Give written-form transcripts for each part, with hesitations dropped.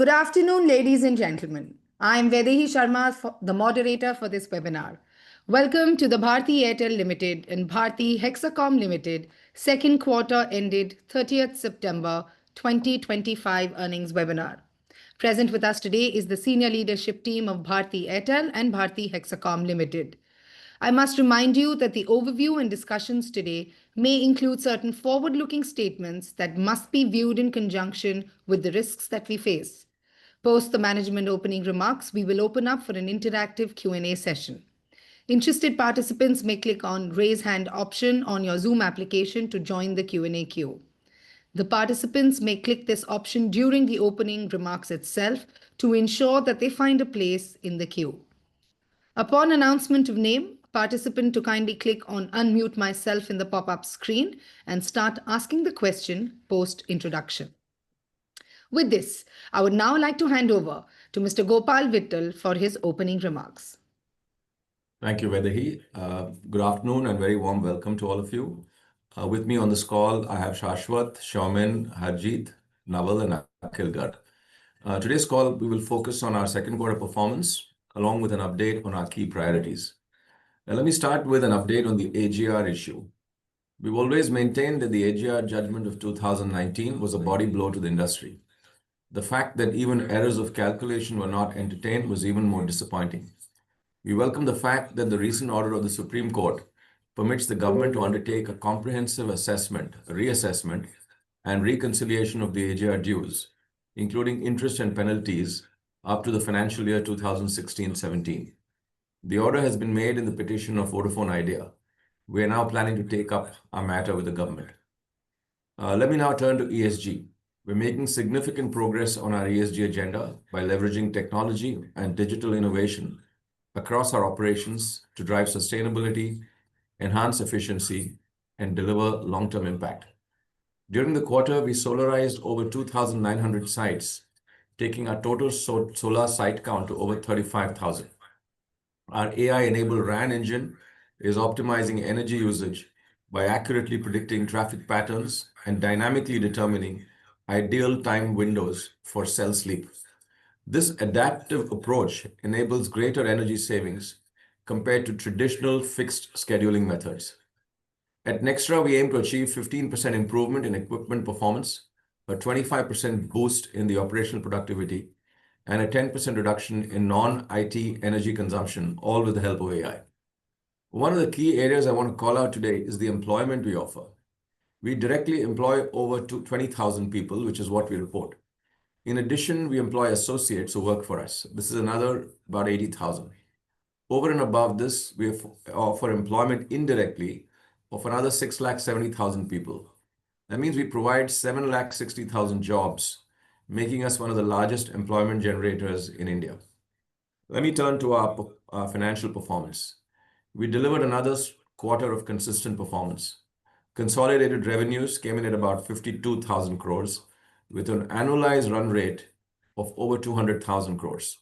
Good afternoon, ladies and gentlemen. I am Vedehi Sharma, the moderator for this webinar. Welcome to the Bharti Airtel Limited and Bharti Hexacom Limited second quarter ended 30th September 2025 earnings webinar. Present with us today is the senior leadership team of Bharti Airtel and Bharti Hexacom Limited. I must remind you that the overview and discussions today may include certain forward-looking statements that must be viewed in conjunction with the risks that we face. Post the management opening remarks, we will open up for an interactive Q&A session. Interested participants may click on Raise Hand option on your Zoom application to join the Q&A queue. The participants may click this option during the opening remarks itself to ensure that they find a place in the queue. Upon announcement of name, participant to kindly click on Unmute Myself in the pop-up screen and start asking the question post-introduction. With this, I would now like to hand over to Mr. Gopal Vittal for his opening remarks. Thank you, Vedehi. Good afternoon and very warm welcome to all of you. With me on this call, I have Shashwat, Shaumin, Harjeet, Naval, and Akhil Garg. Today's call, we will focus on our second quarter performance, along with an update on our key priorities. Now, let me start with an update on the AGR issue. We've always maintained that the AGR judgment of 2019 was a body blow to the industry. The fact that even errors of calculation were not entertained was even more disappointing. We welcome the fact that the recent order of the Supreme Court permits the government to undertake a comprehensive assessment, reassessment, and reconciliation of the AGR dues, including interest and penalties up to the financial year 2016-17. The order has been made in the petition of Vodafone Idea. We are now planning to take up our matter with the government. Let me now turn to ESG. We're making significant progress on our ESG agenda by leveraging technology and digital innovation across our operations to drive sustainability, enhance efficiency, and deliver long-term impact. During the quarter, we solarized over 2,900 sites, taking our total solar site count to over 35,000. Our AI-enabled RAN engine is optimizing energy usage by accurately predicting traffic patterns and dynamically determining ideal time windows for cell sleep. This adaptive approach enables greater energy savings compared to traditional fixed scheduling methods. At Nextra, we aim to achieve 15% improvement in equipment performance, a 25% boost in the operational productivity, and a 10% reduction in non-IT energy consumption, all with the help of AI. One of the key areas I want to call out today is the employment we offer. We directly employ over 20,000 people, which is what we report. In addition, we employ associates who work for us. This is another about 80,000. Over and above this, we offer employment indirectly of another 670,000 people. That means we provide 760,000 jobs, making us one of the largest employment generators in India. Let me turn to our financial performance. We delivered another quarter of consistent performance. Consolidated revenues came in at about 52,000 crores, with an annualized run rate of over 200,000 crores.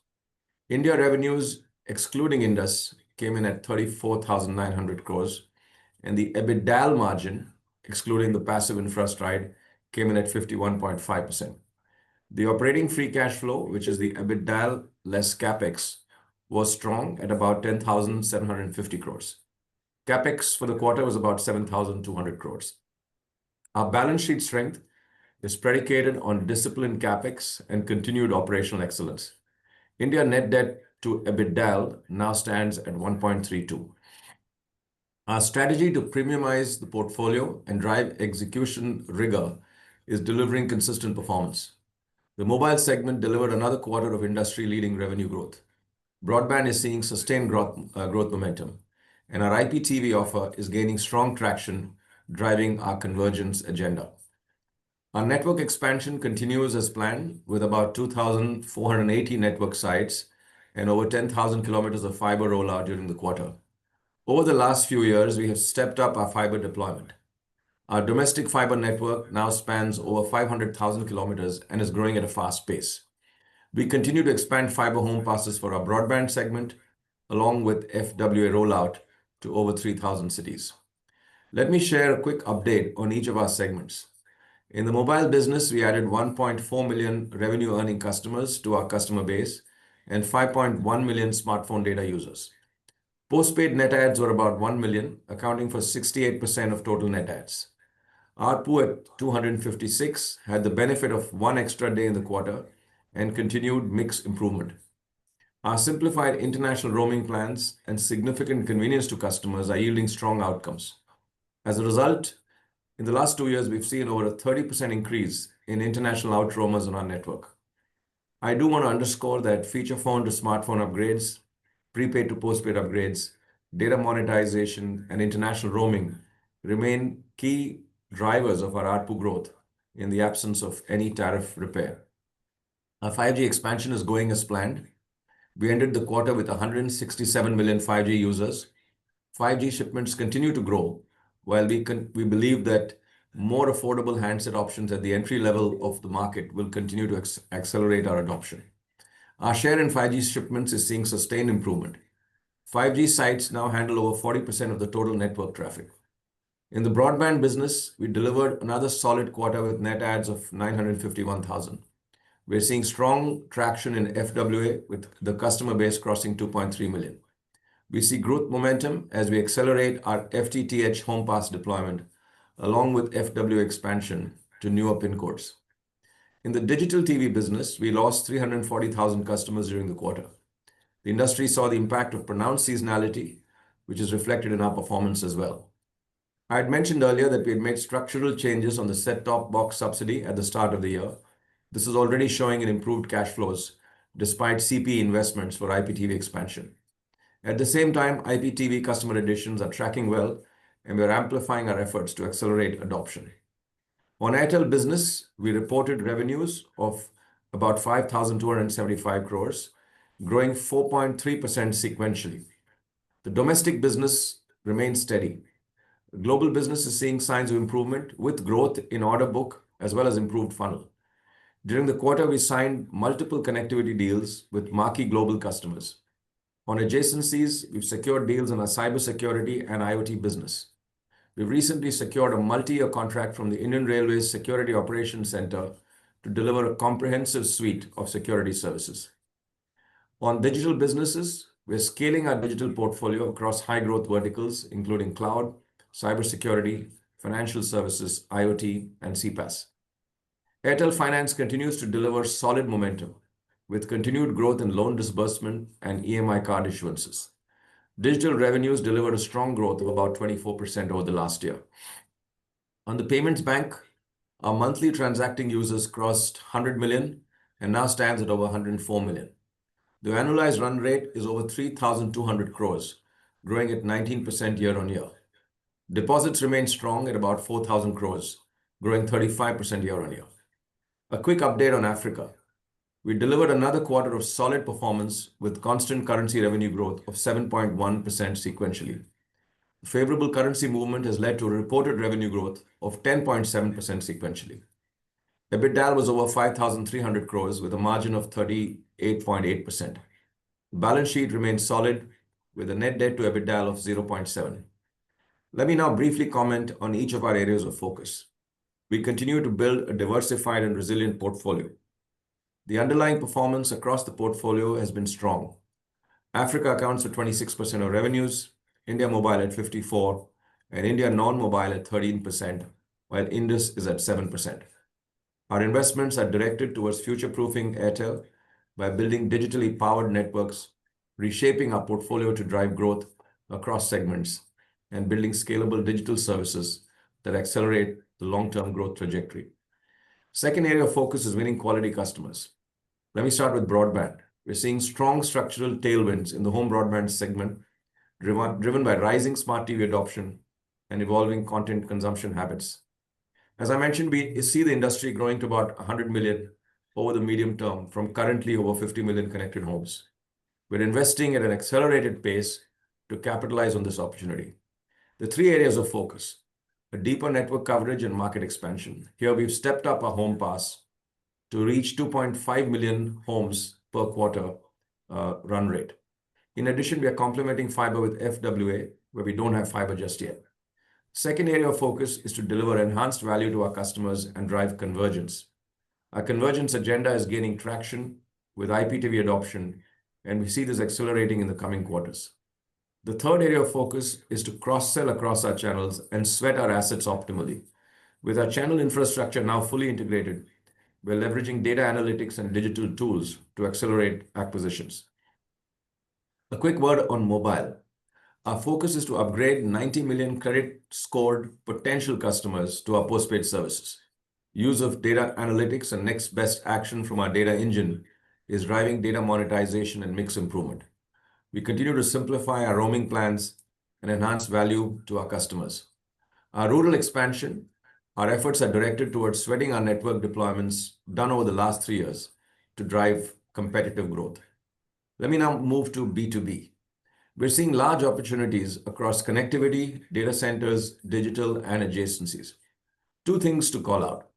India revenues, excluding Indus, came in at 34,900 crores, and the EBITDA margin, excluding the passive infra stride, came in at 51.5%. The operating free cash flow, which is the EBITDA less CapEx, was strong at about 10,750 crores. CapEx for the quarter was about 7,200 crores. Our balance sheet strength is predicated on disciplined CapEx and continued operational excellence. India net debt to EBITDA now stands at 1.32. Our strategy to premiumize the portfolio and drive execution rigor is delivering consistent performance. The mobile segment delivered another quarter of industry-leading revenue growth. Broadband is seeing sustained growth momentum, and our IPTV offer is gaining strong traction, driving our convergence agenda. Our network expansion continues as planned, with about 2,480 network sites and over 10,000 kilometers of fiber rollout during the quarter. Over the last few years, we have stepped up our fiber deployment. Our domestic fiber network now spans over 500,000 kilometers and is growing at a fast pace. We continue to expand fiber home passes for our broadband segment, along with FWA rollout to over 3,000 cities. Let me share a quick update on each of our segments. In the mobile business, we added 1.4 million revenue-earning customers to our customer base and 5.1 million smartphone data users. Postpaid net adds were about 1 million, accounting for 68% of total net adds. ARPU at 256 had the benefit of one extra day in the quarter and continued mix improvement. Our simplified international roaming plans and significant convenience to customers are yielding strong outcomes. As a result, in the last 2 years, we've seen over a 30% increase in international outroamers on our network. I do want to underscore that feature phone to smartphone upgrades, prepaid to postpaid upgrades, data monetization, and international roaming remain key drivers of our ARPU growth in the absence of any tariff repair. Our 5G expansion is going as planned. We ended the quarter with 167 million 5G users. 5G shipments continue to grow, while we believe that more affordable handset options at the entry level of the market will continue to accelerate our adoption. Our share in 5G shipments is seeing sustained improvement. 5G sites now handle over 40% of the total network traffic. In the broadband business, we delivered another solid quarter with net adds of 951,000. We're seeing strong traction in FWA with the customer base crossing 2.3 million. We see growth momentum as we accelerate our FTTH home pass deployment, along with FWA expansion to newer PIN codes. In the digital TV business, we lost 340,000 customers during the quarter. The industry saw the impact of pronounced seasonality, which is reflected in our performance as well. I had mentioned earlier that we had made structural changes on the set-top box subsidy at the start of the year. This is already showing in improved cash flows despite CPE investments for IPTV expansion. At the same time, IPTV customer additions are tracking well, and we are amplifying our efforts to accelerate adoption. On Airtel Business, we reported revenues of about 5,275 crores, growing 4.3% sequentially. The domestic business remains steady. The global business is seeing signs of improvement with growth in order book as well as improved funnel. During the quarter, we signed multiple connectivity deals with marquee global customers. On adjacencies, we've secured deals in our cybersecurity and IoT business. We've recently secured a multi-year contract from the Indian Railways Security Operations Center to deliver a comprehensive suite of security services. On digital businesses, we're scaling our digital portfolio across high-growth verticals, including cloud, cybersecurity, financial services, IoT, and CPaaS. Airtel Finance continues to deliver solid momentum with continued growth in loan disbursement and EMI card issuances. Digital revenues delivered a strong growth of about 24% over the last year. On the payments bank, our monthly transacting users crossed 100 million and now stands at over 104 million. The annualized run rate is over 3,200 crores, growing at 19% year on year. Deposits remain strong at about 4,000 crores, growing 35% year on year. A quick update on Africa. We delivered another quarter of solid performance with constant currency revenue growth of 7.1% sequentially. Favorable currency movement has led to a reported revenue growth of 10.7% sequentially. EBITDA was over 5,300 crores with a margin of 38.8%. The balance sheet remains solid with a net debt to EBITDA of 0.7. Let me now briefly comment on each of our areas of focus. We continue to build a diversified and resilient portfolio. The underlying performance across the portfolio has been strong. Africa accounts for 26% of revenues, India mobile at 54%, and India non-mobile at 13%, while Indus is at 7%. Our investments are directed towards future-proofing Airtel by building digitally powered networks, reshaping our portfolio to drive growth across segments, and building scalable digital services that accelerate the long-term growth trajectory. Second area of focus is winning quality customers. Let me start with broadband. We're seeing strong structural tailwinds in the home broadband segment, driven by rising smart TV adoption and evolving content consumption habits. As I mentioned, we see the industry growing to about 100 million over the medium term from currently over 50 million connected homes. We're investing at an accelerated pace to capitalize on this opportunity. The three areas of focus: a deeper network coverage and market expansion. Here, we've stepped up our home pass to reach 2.5 million homes per quarter run rate. In addition, we are complementing fiber with FWA, where we don't have fiber just yet. Second area of focus is to deliver enhanced value to our customers and drive convergence. Our convergence agenda is gaining traction with IPTV adoption, and we see this accelerating in the coming quarters. The third area of focus is to cross-sell across our channels and sweat our assets optimally. With our channel infrastructure now fully integrated, we're leveraging data analytics and digital tools to accelerate acquisitions. A quick word on mobile. Our focus is to upgrade 90 million credit-scored potential customers to our postpaid services. Use of data analytics and next best action from our data engine is driving data monetization and mix improvement. We continue to simplify our roaming plans and enhance value to our customers. Our rural expansion, our efforts are directed towards sweating our network deployments done over the last 3 years to drive competitive growth. Let me now move to B2B. We're seeing large opportunities across connectivity, data centers, digital, and adjacencies. Two things to call out.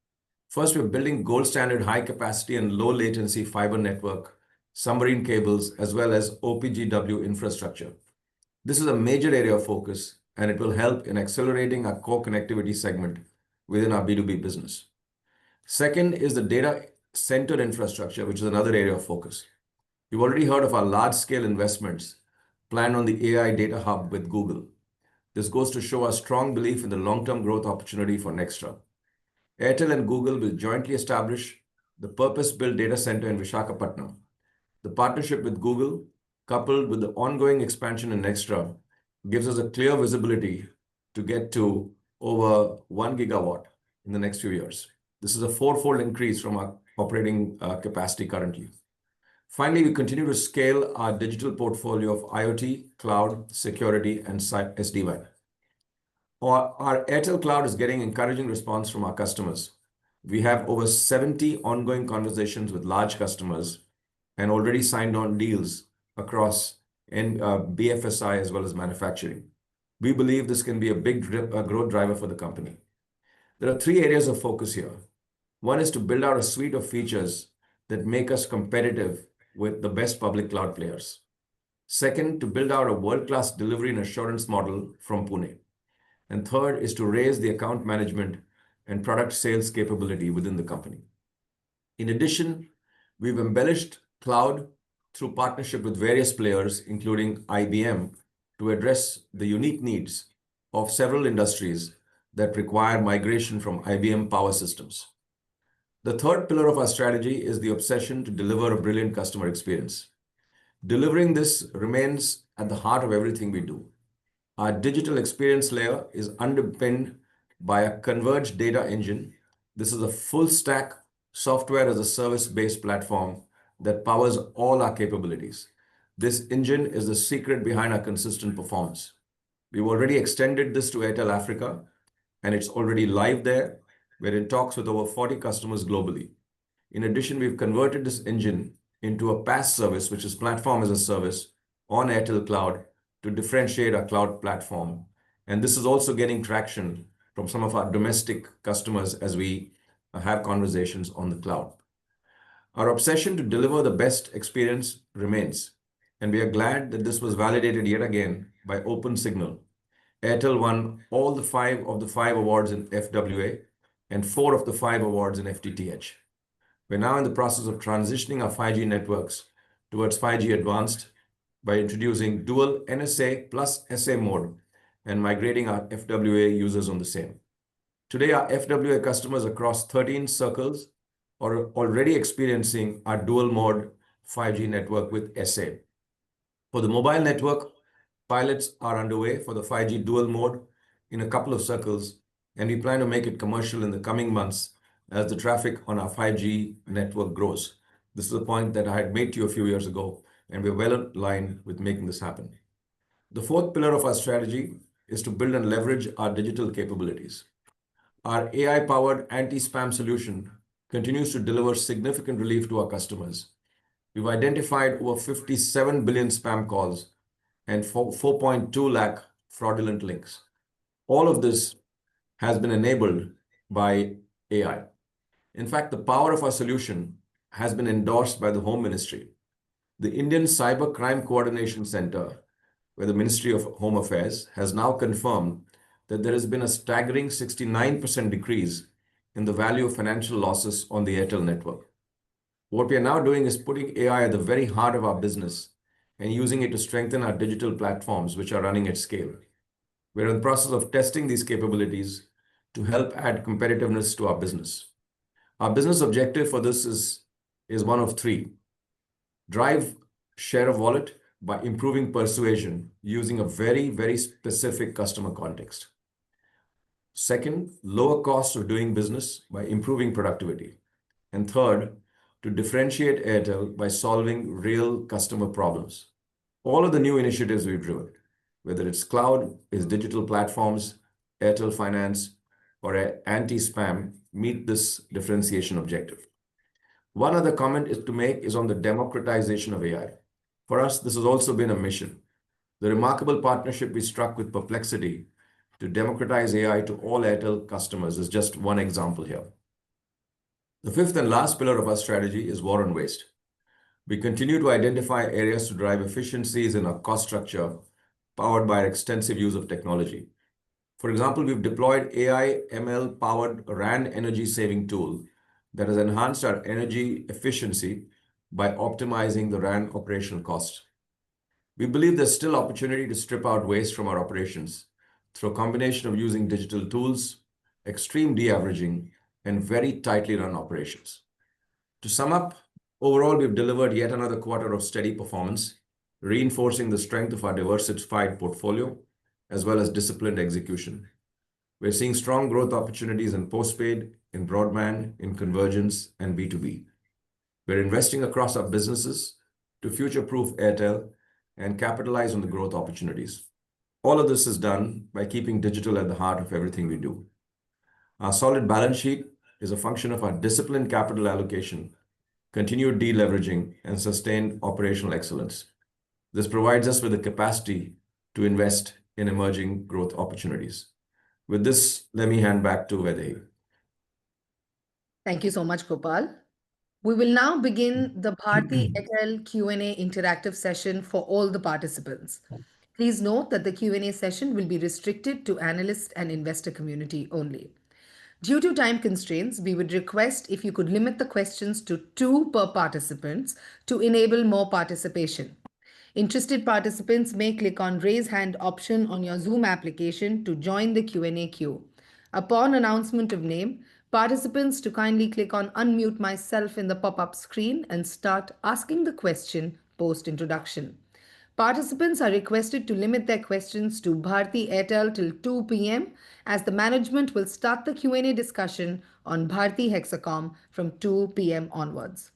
First, we're building gold standard high capacity and low latency fiber network, submarine cables, as well as OPGW infrastructure. This is a major area of focus, and it will help in accelerating our core connectivity segment within our B2B business. Second is the data center infrastructure, which is another area of focus. You've already heard of our large-scale investments planned on the AI data hub with Google. This goes to show our strong belief in the long-term growth opportunity for Nextra. Airtel and Google will jointly establish the purpose-built data center in Visakhapatnam. The partnership with Google, coupled with the ongoing expansion in Nextra, gives us a clear visibility to get to over 1 gigawatt in the next few years. This is a fourfold increase from our operating capacity currently. Finally, we continue to scale our digital portfolio of IoT, cloud, security, and SD-WAN. Our Airtel Cloud is getting encouraging response from our customers. We have over 70 ongoing conversations with large customers and already signed on deals across BFSI as well as manufacturing. We believe this can be a big growth driver for the company. There are 3 areas of focus here. One is to build out a suite of features that make us competitive with the best public cloud players. Second, to build out a world-class delivery and assurance model from Pune. And third is to raise the account management and product sales capability within the company. In addition, we've embellished cloud through partnership with various players, including IBM, to address the unique needs of several industries that require migration from IBM power systems. The third pillar of our strategy is the obsession to deliver a brilliant customer experience. Delivering this remains at the heart of everything we do. Our digital experience layer is underpinned by a converged data engine. This is a full stack software as a service-based platform that powers all our capabilities. This engine is the secret behind our consistent performance. We've already extended this to Airtel Africa, and it's already live there. We're in talks with over 40 customers globally. In addition, we've converted this engine into a PaaS service, which is platform as a service on Airtel Cloud to differentiate our cloud platform. And this is also getting traction from some of our domestic customers as we have conversations on the cloud. Our obsession to deliver the best experience remains, and we are glad that this was validated yet again by OpenSignal. Airtel won all 5 of the 5 awards in FWA and 4 of the 5 awards in FTTH. We're now in the process of transitioning our 5G networks towards 5G Advanced by introducing dual NSA plus SA mode and migrating our FWA users on the same. Today, our FWA customers across 13 circles are already experiencing our dual mode 5G network with SA. For the mobile network, pilots are underway for the 5G dual mode in a couple of circles, and we plan to make it commercial in the coming months as the traffic on our 5G network grows. This is a point that I had made to you a few years ago, and we're well aligned with making this happen. The fourth pillar of our strategy is to build and leverage our digital capabilities. Our AI-powered anti-spam solution continues to deliver significant relief to our customers. We've identified over 57 billion spam calls and 4.2 lakh fraudulent links. All of this has been enabled by AI. In fact, the power of our solution has been endorsed by the Home Ministry. The Indian Cyber Crime Coordination Center, where the Ministry of Home Affairs has now confirmed that there has been a staggering 69% decrease in the value of financial losses on the Airtel network. What we are now doing is putting AI at the very heart of our business and using it to strengthen our digital platforms, which are running at scale. We're in the process of testing these capabilities to help add competitiveness to our business. Our business objective for this is one of three: drive share of wallet by improving persuasion using a very, very specific customer context. Second, lower costs of doing business by improving productivity. And third, to differentiate Airtel by solving real customer problems. All of the new initiatives we've driven, whether it's cloud, is digital platforms, Airtel Finance, or anti-spam, meet this differentiation objective. One other comment is to make is on the democratization of AI. For us, this has also been a mission. The remarkable partnership we struck with Perplexity to democratize AI to all Airtel customers is just one example here. The fifth and last pillar of our strategy is war on waste. We continue to identify areas to drive efficiencies in our cost structure, powered by our extensive use of technology. For example, we've deployed AI ML-powered RAN energy saving tool that has enhanced our energy efficiency by optimizing the RAN operational cost. We believe there's still opportunity to strip out waste from our operations through a combination of using digital tools, extreme de-averaging, and very tightly run operations. To sum up, overall, we've delivered yet another quarter of steady performance, reinforcing the strength of our diversified portfolio, as well as disciplined execution. We're seeing strong growth opportunities in postpaid, in broadband, in convergence, and B2B. We're investing across our businesses to future-proof Airtel and capitalize on the growth opportunities. All of this is done by keeping digital at the heart of everything we do. Our solid balance sheet is a function of our disciplined capital allocation, continued deleveraging, and sustained operational excellence. This provides us with the capacity to invest in emerging growth opportunities. With this, let me hand back to Vaidehi. Thank you so much, Gopal. We will now begin the Bharti Airtel Q&A interactive session for all the participants. Please note that the Q&A session will be restricted to analyst and investor community only. Due to time constraints, we would request if you could limit the questions to 2 per participants to enable more participation. Interested participants may click on Raise Hand option on your Zoom application to join the Q&A queue. Upon announcement of name, participants to kindly click on Unmute Myself in the pop-up screen and start asking the question post-introduction. Participants are requested to limit their questions to Bharti Airtel till 2 p.m. as the management will start the Q&A discussion on Bharti Hexacom from 2 p.m. onwards.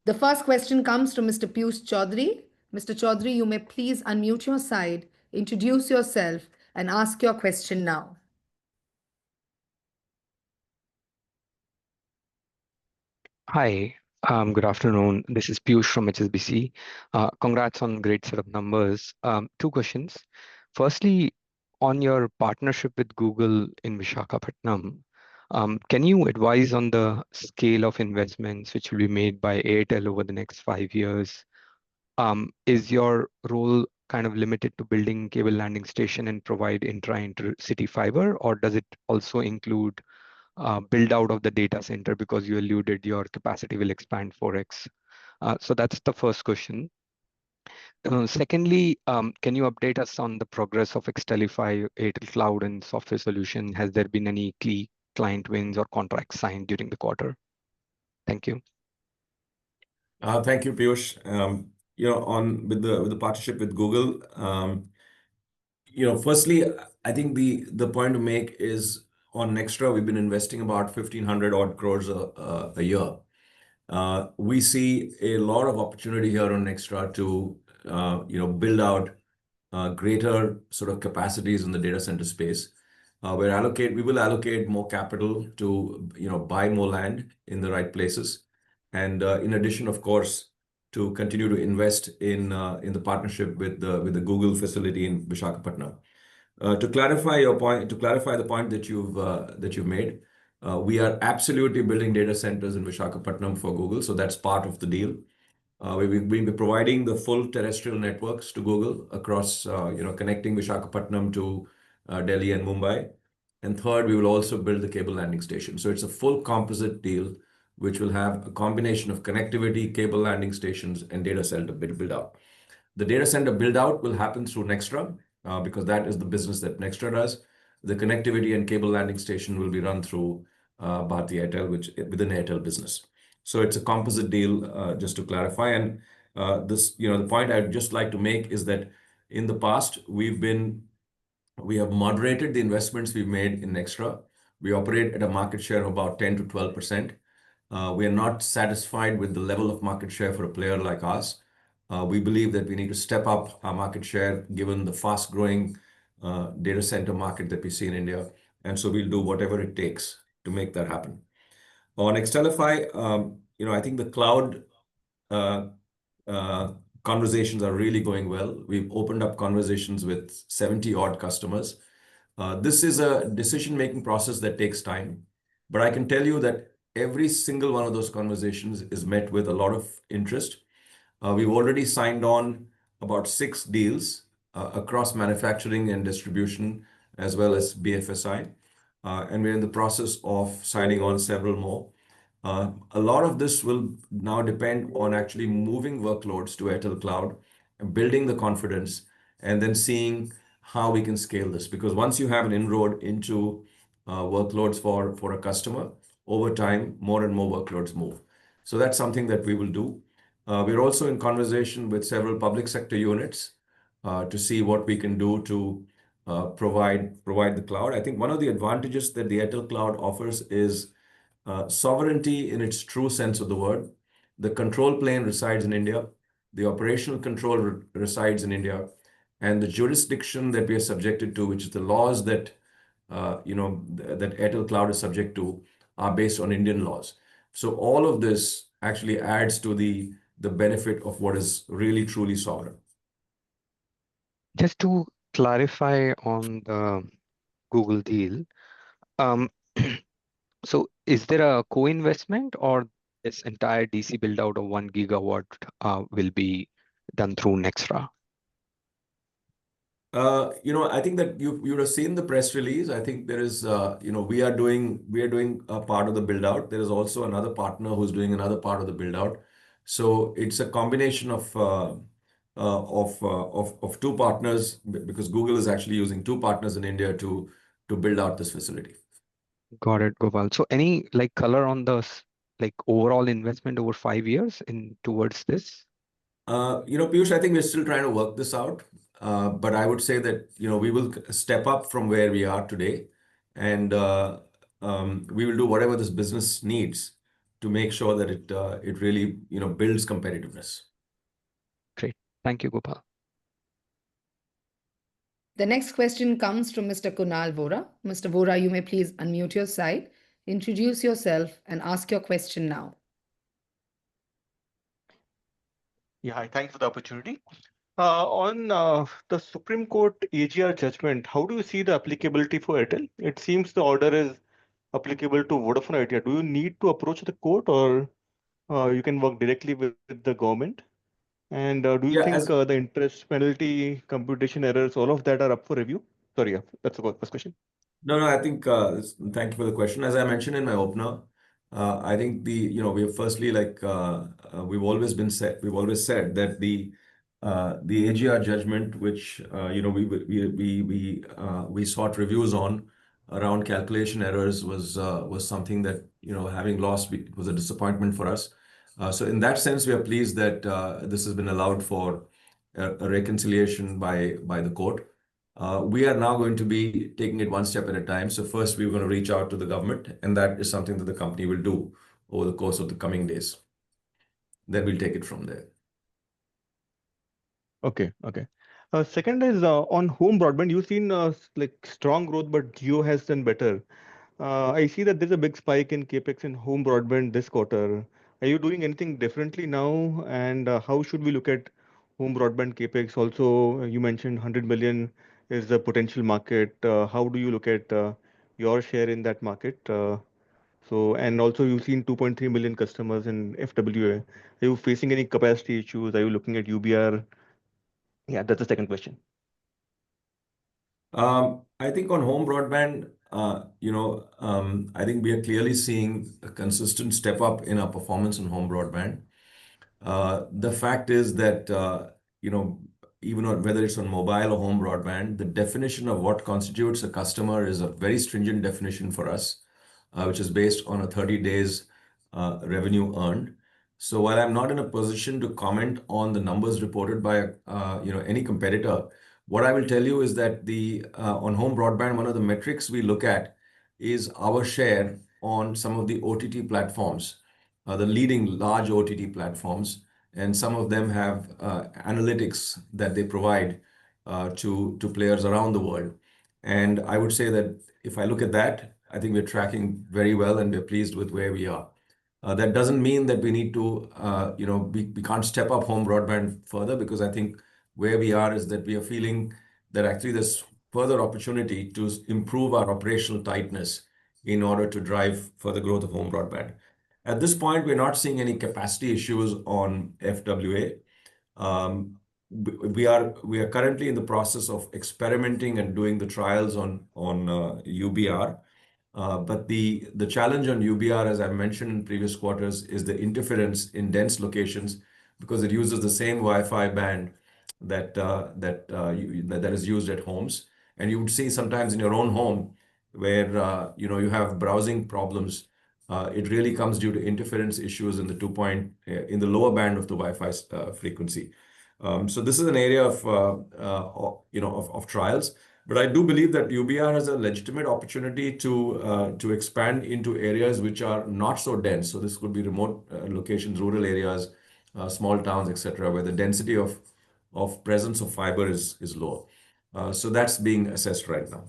The first question comes from Mr. Piyush Chaudhary. Mr. Chaudhary, you may please unmute your side, introduce yourself, and ask your question now. Hi, good afternoon. This is Piyush from HSBC. Congrats on great set of numbers. 2 questions. Firstly, on your partnership with Google in Visakhapatnam, can you advise on the scale of investments which will be made by Airtel over the next 5 years? Is your role kind of limited to building cable landing station and provide intra-intercity fiber, or does it also include build out of the data center, because you alluded your capacity will expand 4x? So that's the first question. Secondly, can you update us on the progress of Xtelify, Airtel Cloud and software solution? Has there been any key client wins or contracts signed during the quarter? Thank you. Thank you, Piyush. With the partnership with Google, firstly, I think the point to make is on Nextra, we've been investing about 1,500 odd crores a year. We see a lot of opportunity here on Nextra to build out greater sort of capacities in the data center space. We will allocate more capital to buy more land in the right places, and in addition, of course, to continue to invest in the partnership with the Google facility in Visakhapatnam. To clarify the point that you've made, we are absolutely building data centers in Visakhapatnam for Google, so that's part of the deal. We've been providing the full terrestrial networks to Google across, connecting Visakhapatnam to Delhi and Mumbai. And third, we will also build the cable landing station. So it's a full composite deal, which will have a combination of connectivity, cable landing stations, and data center build out. The data center build out will happen through Nextra because that is the business that Nextra does. The connectivity and cable landing station will be run through Bharti Airtel, which within Airtel business. So it's a composite deal, just to clarify. And the point I'd just like to make is that in the past we have moderated the investments we've made in Nextra. We operate at a market share of about 10 to 12%. We are not satisfied with the level of market share for a player like us. We believe that we need to step up our market share given the fast-growing data center market that we see in India. And so we'll do whatever it takes to make that happen. On Extelify, I think the cloud uh, uh, conversations are really going well. We've opened up conversations with 70 odd customers. This is a decision-making process that takes time, but I can tell you that every single one of those conversations is met with a lot of interest. We've already signed on about 6 deals across manufacturing and distribution, as well as BFSI. And we're in the process of signing on several more. A lot of this will now depend on actually moving workloads to Airtel Cloud and building the confidence and then seeing how we can scale this. Because once you have an inroad into workloads for a customer, over time, more and more workloads move. So that's something that we will do. We're also in conversation with several public sector units to see what we can do to provide the cloud. I think one of the advantages that the Airtel Cloud offers is sovereignty in its true sense of the word. The control plane resides in India. The operational control resides in India. And the jurisdiction that we are subjected to, which is the laws that that Airtel Cloud is subject to, are based on Indian laws. So all of this actually adds to the benefit of what is really truly sovereign. Just to clarify on the Google deal, um, so is there a co-investment or this entire DC build out of 1 gigawatt will be done through Nextra? I think that you would have seen the press release. I think there is, we are doing a part of the build out. There is also another partner who's doing another part of the build out. So it's a combination of two partners because Google is actually using two partners in India to build out this facility. Got it, Gopal. So any like color on the like overall investment over 5 years in towards this? Piyush, I think we're still trying to work this out. But I would say that, we will step up from where we are today, and we will do whatever this business needs to make sure that it really, builds competitiveness. Great. Thank you, Gopal. The next question comes from Mr. Kunal Vora. Mr. Vora, you may please unmute your side, introduce yourself, and ask your question now. Yeah, hi, thanks for the opportunity. On the Supreme Court AGR judgment, how do you see the applicability for Airtel? It seems the order is applicable to Vodafone Idea. Do you need to approach the court, or you can work directly with the government? And do you Yeah, think the interest penalty, computation errors, all of that are up for review? Sorry, yeah, that's the first question. No, I think, thank you for the question. As I mentioned in my opener, I think we have firstly, we've always said that the AGR judgment, which, we sought reviews on around calculation errors was something that, having lost, it was a disappointment for us. So in that sense, we are pleased that this has been allowed for a reconciliation by the court. We are now going to be taking it one step at a time. So first, we're going to reach out to the government, and that is something that the company will do over the course of the coming days. Then we'll take it from there. Okay. Second is on home broadband. You've seen like strong growth, but Jio has done better. I see that there's a big spike in capex in home broadband this quarter. Are you doing anything differently now? And how should we look at home broadband capex? Also, you mentioned 100 million is the potential market. How do you look at your share in that market? And also you've seen 2.3 million customers in FWA. Are you facing any capacity issues? Are you looking at UBR? Yeah, that's the second question. I think on home broadband, I think we are clearly seeing a consistent step up in our performance on home broadband. The fact is that, even whether it's on mobile or home broadband, the definition of what constitutes a customer is a very stringent definition for us, which is based on a 30 days revenue earned. So while I'm not in a position to comment on the numbers reported by any competitor, what I will tell you is that the on home broadband, one of the metrics we look at is our share on some of the OTT platforms, the leading large OTT platforms, and some of them have analytics that they provide to players around the world. And I would say that if I look at that, I think we're tracking very well and we're pleased with where we are. That doesn't mean that we need to, we can't step up home broadband further, because I think where we are is that we are feeling that actually there's further opportunity to improve our operational tightness in order to drive further growth of home broadband. At this point, we're not seeing any capacity issues on FWA. We are currently in the process of experimenting and doing the trials on UBR. But the challenge on UBR, as I mentioned in previous quarters, is the interference in dense locations, because it uses the same Wi-Fi band that is used at homes. And you would see sometimes in your own home where you have browsing problems. It really comes due to interference issues in in the lower band of the Wi-Fi frequency. So this is an area of trials. But I do believe that UBR has a legitimate opportunity to expand into areas which are not so dense. So this could be remote locations, rural areas, small towns, etc., where the density of presence of fiber is low. So that's being assessed right now.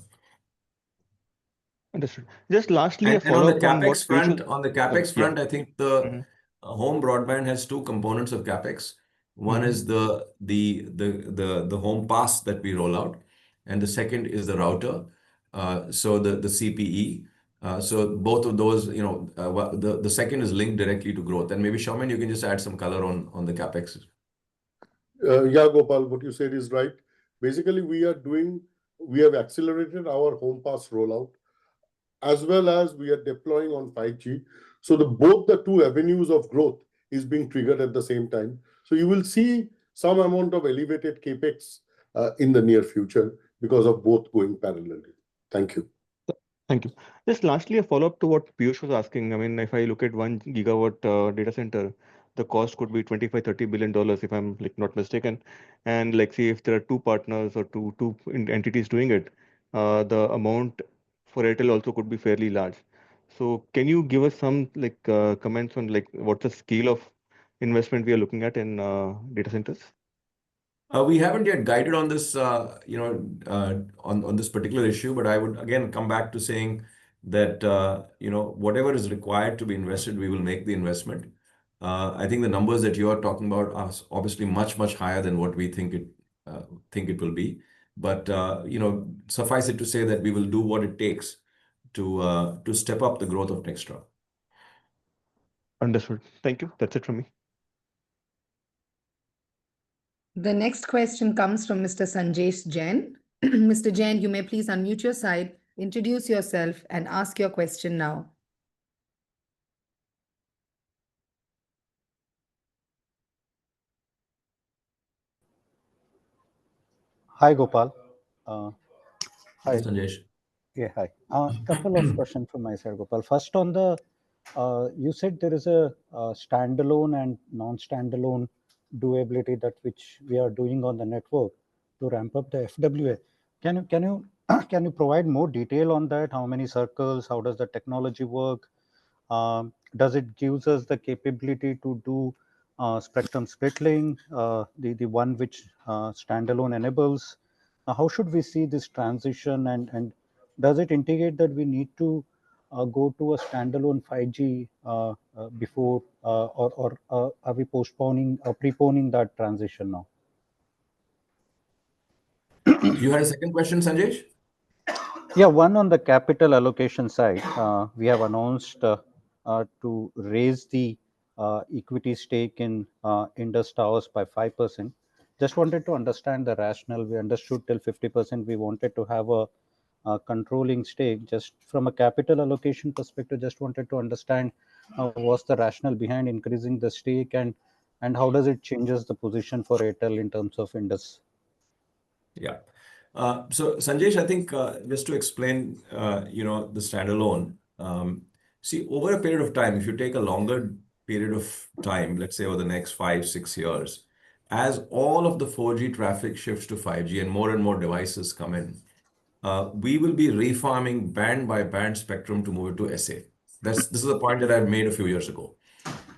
Understood. Just lastly, a And follow up on what Piyush was. on the capex Yeah. front, I think the Mhm. home broadband has two components of capex. One is the home pass that we roll out, and the second is the router. So the CPE. So both of those, the second is linked directly to growth. And maybe Shaumin, you can just add some color on the capex. Yeah, Gopal, what you said is right. Basically, we have accelerated our home pass rollout, as well as we are deploying on 5G. So both the two avenues of growth is being triggered at the same time. So you will see some amount of elevated capex in the near future because of both going parallelly. Thank you. Thank you. Just lastly, a follow-up to what Piyush was asking. I mean, if I look at 1 gigawatt data center, the cost could be $25-30 billion if I'm not mistaken. And say if there are two partners or two entities doing it, the amount for Airtel also could be fairly large. So can you give us some comments on what's the scale of investment we are looking at in data centers? We haven't yet guided on this, on this particular issue, but I would again come back to saying that, whatever is required to be invested, we will make the investment. I think the numbers that you are talking about are obviously much, much higher than what we think it will be. But, suffice it to say that we will do what it takes to step up the growth of Nextra. Understood. Thank you. That's it from me. The next question comes from Mr. Sanjesh Jain. Mr. Jain, you may please unmute your side, introduce yourself, and ask your question now. Hi, Gopal. Hi, Hi. Sanjesh. Yeah, hi. Couple of questions from my side, Gopal. First, on you said there is a standalone and non-standalone doability that which we are doing on the network to ramp up the FWA. Can you provide more detail on that? How many circles? How does the technology work? Does it gives us the capability to do spectrum splittling, the one which standalone enables? How should we see this transition, and does it indicate that we need to go to a standalone 5G before, or are we postponing or preponing that transition now? You had a second question, Sanjesh? Yeah, one on the capital allocation side. We have announced to raise the equity stake in Indus Towers by 5%. Just wanted to understand the rationale. We understood till 50% we wanted to have a controlling stake. Just from a capital allocation perspective, just wanted to understand what's the rationale behind increasing the stake, and how does it changes the position for Airtel in terms of Indus? Yeah. So Sanjesh, I think just to explain, the standalone. See, over a period of time, if you take a longer period of time, let's say over the next 5, 6 years, as all of the 4G traffic shifts to 5G and more devices come in, we will be refarming band by band spectrum to move it to SA. This is a point that I made a few years ago.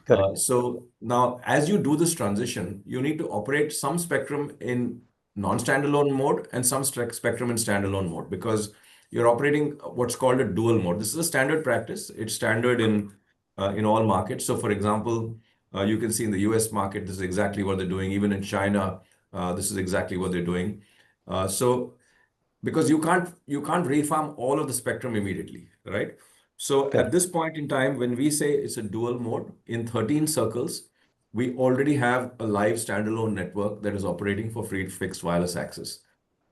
Correct. So now, as you do this transition, you need to operate some spectrum in non-standalone mode and some spectrum in standalone mode, because you're operating what's called a dual mode. This is a standard practice. It's standard in all markets. So, for example, you can see in the US market, this is exactly what they're doing. Even in China, this is exactly what they're doing. So because you can't refarm all of the spectrum immediately, right? So at Correct. this point in time, when we say it's a dual mode in 13 circles, we already have a live standalone network that is operating for free fixed wireless access.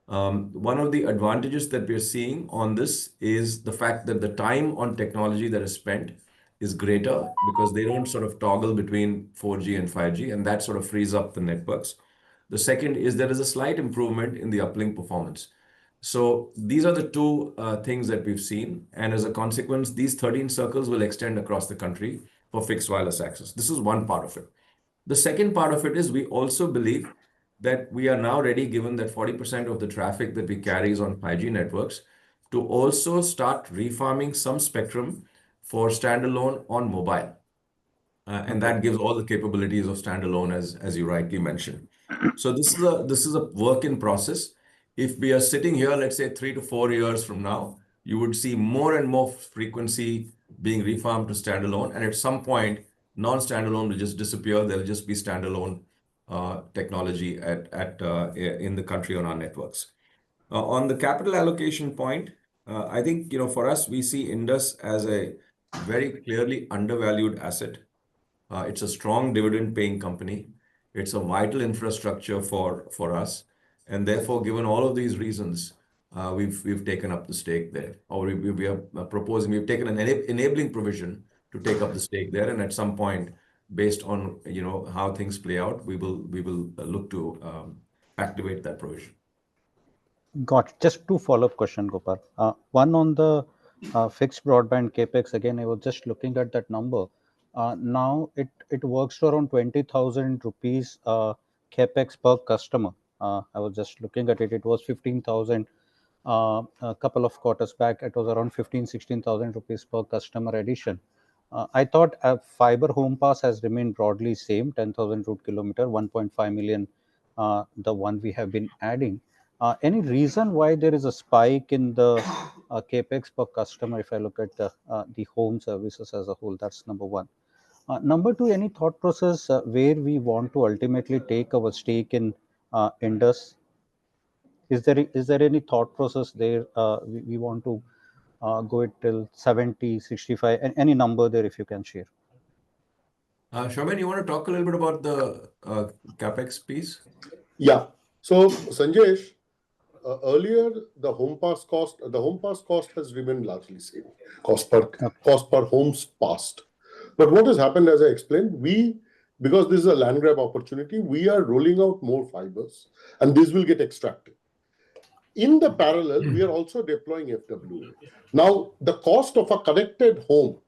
One of the advantages that we're seeing on this is the fact that the time on technology that is spent is greater because they don't sort of toggle between 4G and 5G, and that sort of frees up the networks. The second is there is a slight improvement in the uplink performance. So these are the two things that we've seen. And as a consequence, these 13 circles will extend across the country for fixed wireless access. This is one part of it. The second part of it is we also believe that we are now ready, given that 40% of the traffic that we carry is on 5G networks, to also start refarming some spectrum for standalone on mobile. And that gives all the capabilities of standalone, as you rightly mentioned. So this is a work in process. If we are sitting here, let's say 3 to 4 years from now, you would see more and more frequency being refarmed to standalone, and at some point, non-standalone will just disappear. There'll just be standalone technology in the country on our networks. On the capital allocation point, I think for us, we see Indus as a very clearly undervalued asset. It's a strong dividend-paying company. It's a vital infrastructure for us. And therefore, given all of these reasons, we've taken up the stake there. Or we are proposing, we've taken an enabling provision to take up the stake there. And at some point, based on how things play out, we will look to activate that provision. Got it. Just two follow-up questions, Gopal. One on the fixed broadband capex. Again, I was just looking at that number. Now it works to around 20,000 rupees capex per customer. I was just looking at it. It was 15,000 a couple of quarters back. It was around 16,000 rupees per customer addition. I thought fiber home pass has remained broadly same, 10,000 route kilometer, 1.5 million, the one we have been adding. Any reason why there is a spike in the capex per customer if I look at the home services as a whole? That's number one. Number two, any thought process where we want to ultimately take our stake in Indus? Is there any thought process there? We want to go it till 70, 65, and any number there if you can share. Shaumin, you want to talk a little bit about the capex piece? Yeah. So Sanjesh, earlier the home pass cost has remained largely same, cost per homes passed. But what has happened, as I explained, because this is a land grab opportunity, we are rolling out more fibers, and this will get extracted. In the parallel, we are also deploying FWA. Now, the cost of a connected home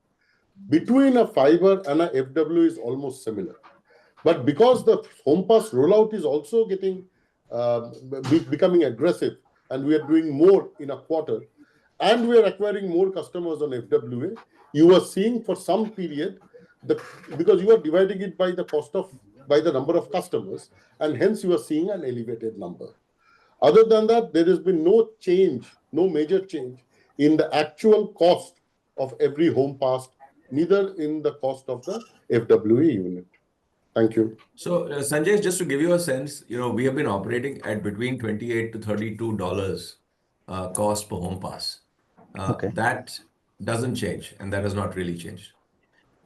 between a fiber and a FWA is almost similar. But because the home pass rollout is also becoming aggressive, and we are doing more in a quarter, and we are acquiring more customers on FWA, you are seeing for some period, because you are dividing it by the number of customers, and hence you are seeing an elevated number. Other than that, there has been no major change in the actual cost of every home passed, neither in the cost of the FWA unit. Thank you. So, Sanjay, just to give you a sense, we have been operating at between $28 to $32 cost per home pass. That doesn't change, and that has not really changed.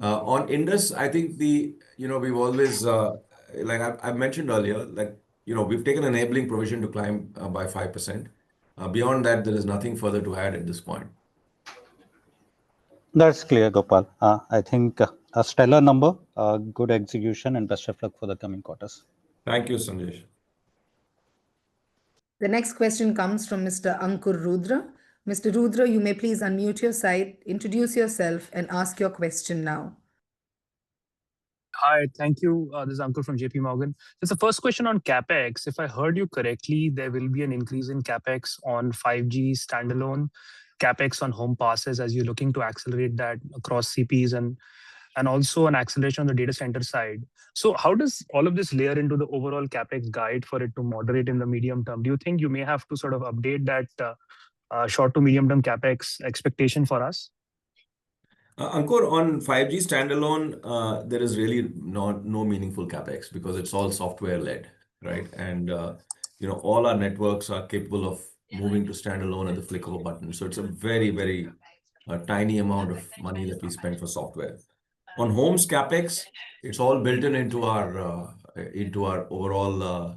On Indus, I think we've always, like I've mentioned earlier, like we've taken enabling provision to climb by 5%. Beyond that, there is nothing further to add at this point. That's clear, Gopal. I think a stellar number, good execution, and best of luck for the coming quarters. Thank you, Sanjesh. The next question comes from Mr. Ankur Rudra. Mr. Rudra, you may please unmute your side, introduce yourself, and ask your question now. Hi, thank you. This is Ankur from JP Morgan. Just the first question on CapEx. If I heard you correctly, there will be an increase in CapEx on 5G standalone, CapEx on home passes as you're looking to accelerate that across CPs and also an acceleration on the data center side. So how does all of this layer into the overall CapEx guide for it to moderate in the medium term? Do you think you may have to sort of update that short to medium term CapEx expectation for us? Ankur, on 5G standalone, there is really no meaningful CapEx because it's all software led, right? And all our networks are capable of moving to standalone at the flick of a button. So it's a very, very tiny amount of money that we spend for software. On homes CapEx, it's all built into our overall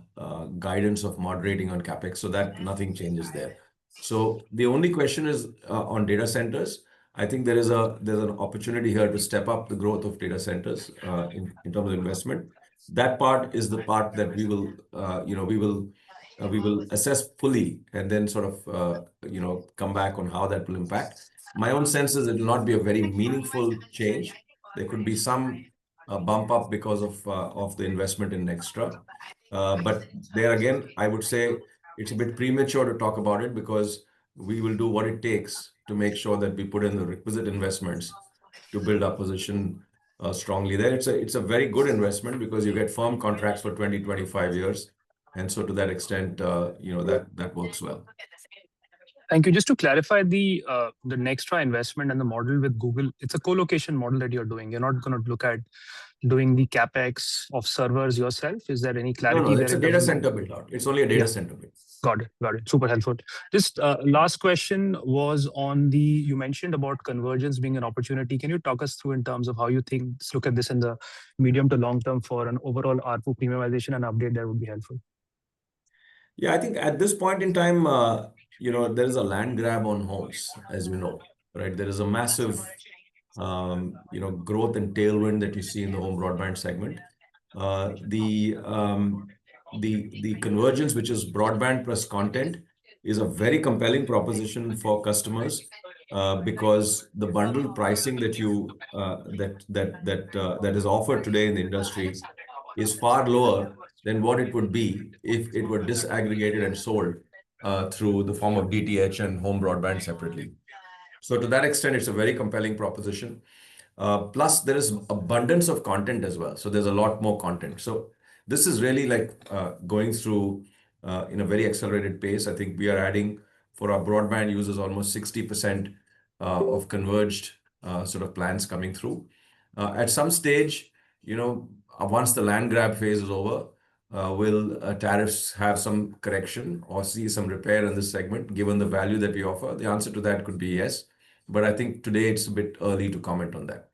guidance of moderating on CapEx, so that nothing changes there. So the only question is on data centers. I think there's an opportunity here to step up the growth of data centers in terms of investment. That part is the part that we will assess fully and then sort of come back on how that will impact. My own sense is it will not be a very meaningful change. There could be some bump up because of the investment in extra. But there again, I would say it's a bit premature to talk about it because we will do what it takes to make sure that we put in the requisite investments to build our position strongly there. It's a very good investment because you get firm contracts for 20-25 years. And so to that extent, that works well. Thank you. Just to clarify the Nextra investment and the model with Google, it's a co-location model that you're doing. You're not going to look at doing the CapEx of servers yourself. Is there any clarity there? It's a data center build out. It's only a data center build. Got it. Super helpful. Just last question was on you mentioned about convergence being an opportunity. Can you talk us through in terms of how you look at this in the medium to long term for an overall ARPU premiumization and update that would be helpful? Yeah, I think at this point in time, there is a land grab on homes, as you know, right? There is a massive, growth and tailwind that you see in the home broadband segment. The convergence, which is broadband plus content, is a very compelling proposition for customers because the bundled pricing that is offered today in the industry is far lower than what it would be if it were disaggregated and sold through the form of DTH and home broadband separately. So to that extent, it's a very compelling proposition. Plus, there is abundance of content as well. So there's a lot more content. So this is really like going through in a very accelerated pace. I think we are adding for our broadband users almost 60% of converged sort of plans coming through. At some stage, once the land grab phase is over, will tariffs have some correction or see some repair in this segment given the value that we offer? The answer to that could be yes. But I think today it's a bit early to comment on that.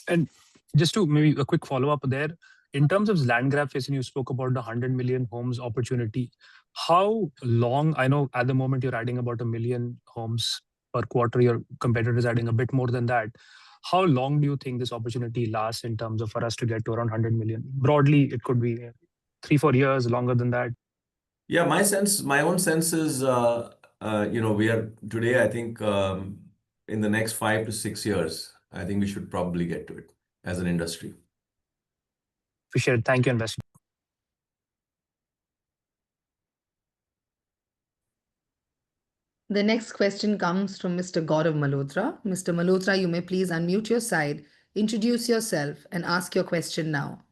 And just to maybe a quick follow-up there, in terms of land grab phase, and you spoke about the 100 million homes opportunity, how long, I know at the moment you're adding about 1 million homes per quarter, your competitor is adding a bit more than that. How long do you think this opportunity lasts in terms of for us to get to around 100 million? Broadly, it could be 3-4 years, longer than that. Yeah, my own sense is, we are today, I think in the next 5 to 6 years, I think we should probably get to it as an industry. Appreciate it. Thank you, Investor. The next question comes from Mr. Gaurav Malhotra. Mr. Malhotra, you may please unmute your side, introduce yourself, and ask your question now.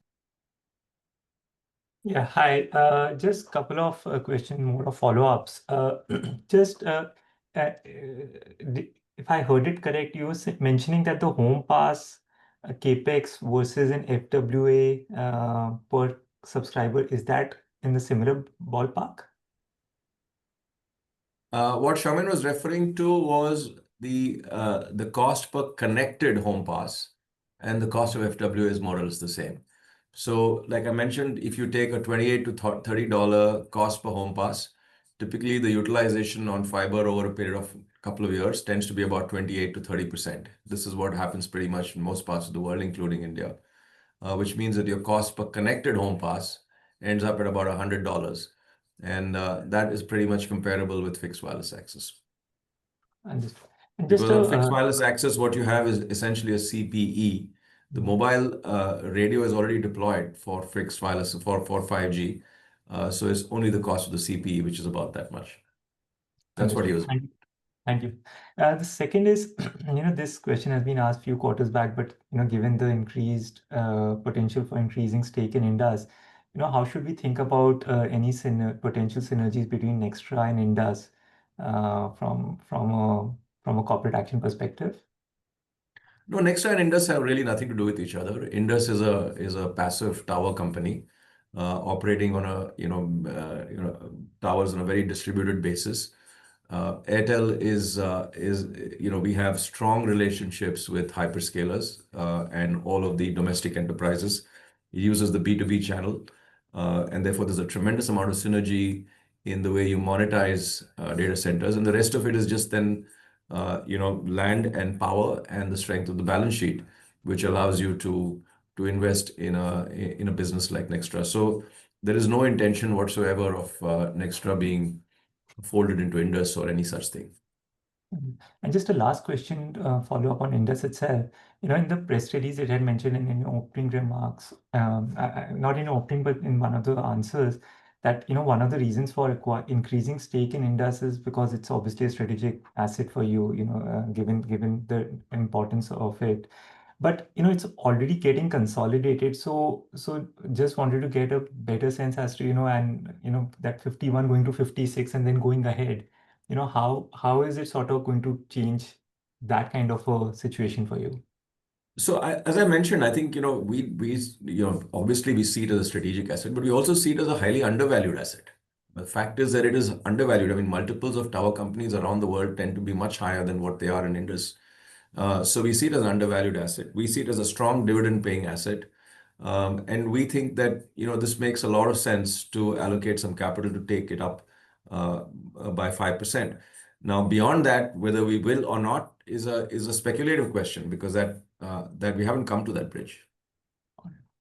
Yeah, hi. Just a couple of questions, more of follow-ups. Just if I heard it correct, you were mentioning that the home pass CapEx versus an FWA per subscriber, is that in the similar ballpark? What Shaman was referring to was the cost per connected home pass, and the cost of FWA is more or less the same. So, like I mentioned, if you take a $28 to $30 cost per home pass, typically the utilization on fiber over a period of a couple of years tends to be about 28 to 30%. This is what happens pretty much in most parts of the world, including India, which means that your cost per connected home pass ends up at about $100. And that is pretty much comparable with fixed wireless access. Understood. And Because just on fixed wireless access, what you have is essentially a CPE. The mobile radio is already deployed for fixed wireless for 5G. So it's only the cost of the CPE, which is about that much. That's what he was. Thank you. The second is, this question has been asked a few quarters back, but given the increased potential for increasing stake in Indus, how should we think about any potential synergies between Nextra and Indus from a corporate action perspective? No, Nextra and Indus have really nothing to do with each other. Indus is a passive tower company operating on towers on a very distributed basis. Airtel is we have strong relationships with hyperscalers and all of the domestic enterprises. It uses the B2B channel, and therefore there's a tremendous amount of synergy in the way you monetize data centers, and the rest of it is just then land and power and the strength of the balance sheet, which allows you to invest in a business like Nextra. So there is no intention whatsoever of Nextra being folded into Indus or any such thing. And just a last question, follow up on Indus itself. In the press release, it had mentioned in opening remarks, not in opening, but in one of the answers, that one of the reasons for increasing stake in Indus is because it's obviously a strategic asset for you, given the importance of it. But it's already getting consolidated. So just wanted to get a better sense as to that 51 going to 56 and then going ahead. How is it sort of going to change that kind of a situation for you? So as I mentioned, I think we obviously we see it as a strategic asset, but we also see it as a highly undervalued asset. The fact is that it is undervalued. I mean, multiples of tower companies around the world tend to be much higher than what they are in Indus. So we see it as an undervalued asset. We see it as a strong dividend-paying asset. And we think that this makes a lot of sense to allocate some capital to take it up by 5%. Now, beyond that, whether we will or not is a speculative question, because that we haven't come to that bridge.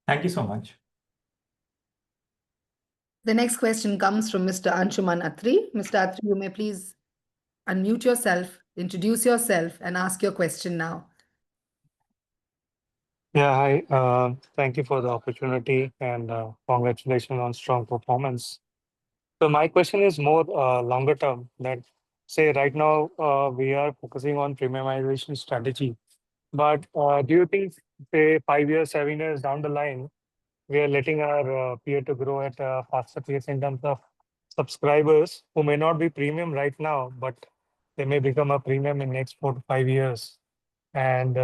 Thank you so much. The next question comes from Mr. Anshuman Atri. Mr. Atri, you may please unmute yourself, introduce yourself, and ask your question now. Yeah, hi. Thank you for the opportunity and congratulations on strong performance. So my question is more longer term. That say right now we are focusing on premiumization strategy, but do you think say 5 years, 7 years down the line, we are letting our peer to grow at a faster pace in terms of subscribers who may not be premium right now, but they may become a premium in next 4 to 5 years? And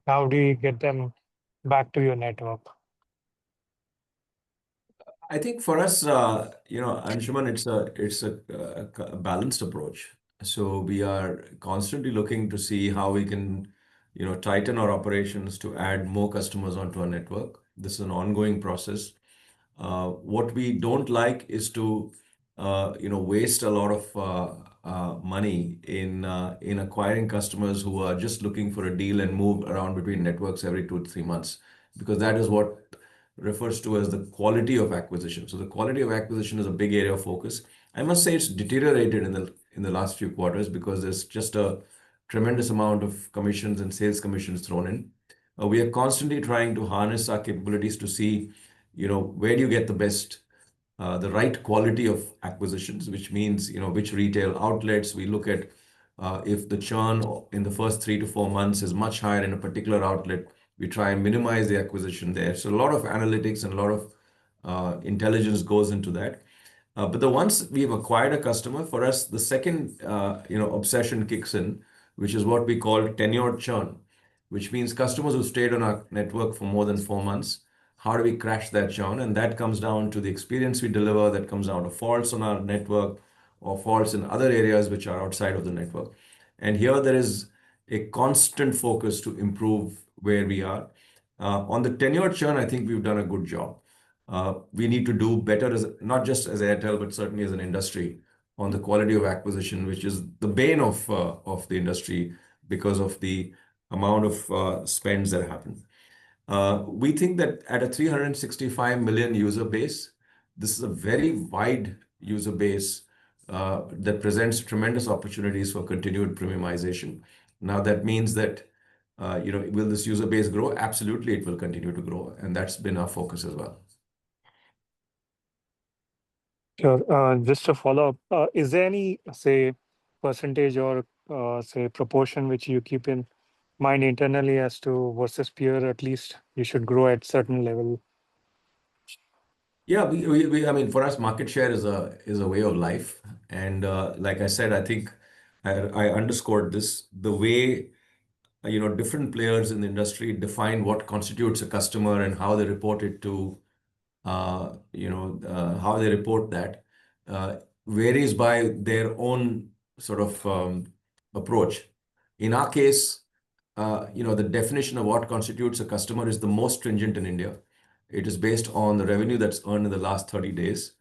how do you get them back to your network? I think for us, Anshuman, it's a balanced approach. So we are constantly looking to see how we can, tighten our operations to add more customers onto our network. This is an ongoing process. What we don't like is to, waste a lot of money in acquiring customers who are just looking for a deal and move around between networks every 2 to 3 months, because that is what refers to as the quality of acquisition. So the quality of acquisition is a big area of focus. I must say it's deteriorated in the last few quarters because there's just a tremendous amount of commissions and sales commissions thrown in. We are constantly trying to harness our capabilities to see, where do you get the right quality of acquisitions, which means, which retail outlets. We look at if the churn in the first 3 to 4 months is much higher in a particular outlet, we try and minimize the acquisition there. So a lot of analytics and a lot of intelligence goes into that. But once we've acquired a customer, for us, the second obsession kicks in, which is what we call tenured churn, which means customers who stayed on our network for more than 4 months. How do we crash that churn? And that comes down to the experience we deliver, that comes down to faults on our network or faults in other areas which are outside of the network. And here there is a constant focus to improve where we are. On the tenure churn, I think we've done a good job. We need to do better as not just as Airtel, but certainly as an industry on the quality of acquisition, which is the bane of the industry because of the amount of spends that happen. We think that at a 365 million user base, this is a very wide user base that presents tremendous opportunities for continued premiumization. Now, that means that, will this user base grow? Absolutely, it will continue to grow. And that's been our focus as well. Sure. Just a follow-up. Is there any, say, percentage or say proportion which you keep in mind internally as to versus peer, at least you should grow at certain level? Yeah, I mean, for us, market share is a way of life. And like I said, I think I underscored this, the way different players in the industry define what constitutes a customer and how they report it to how they report that varies by their own sort of approach. In our case, the definition of what constitutes a customer is the most stringent in India. It is based on the revenue that's earned in the last 30 days.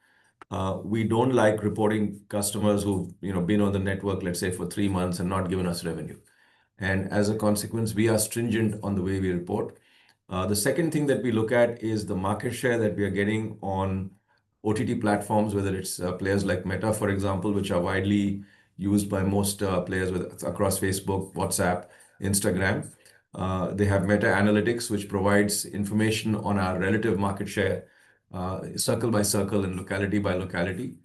We don't like reporting customers who've been on the network, let's say, for 3 months and not given us revenue. And as a consequence, we are stringent on the way we report. The second thing that we look at is the market share that we are getting on OTT platforms, whether it's players like Meta, for example, which are widely used by most players across Facebook, WhatsApp, Instagram. They have Meta Analytics, which provides information on our relative market share, circle by circle and locality by locality.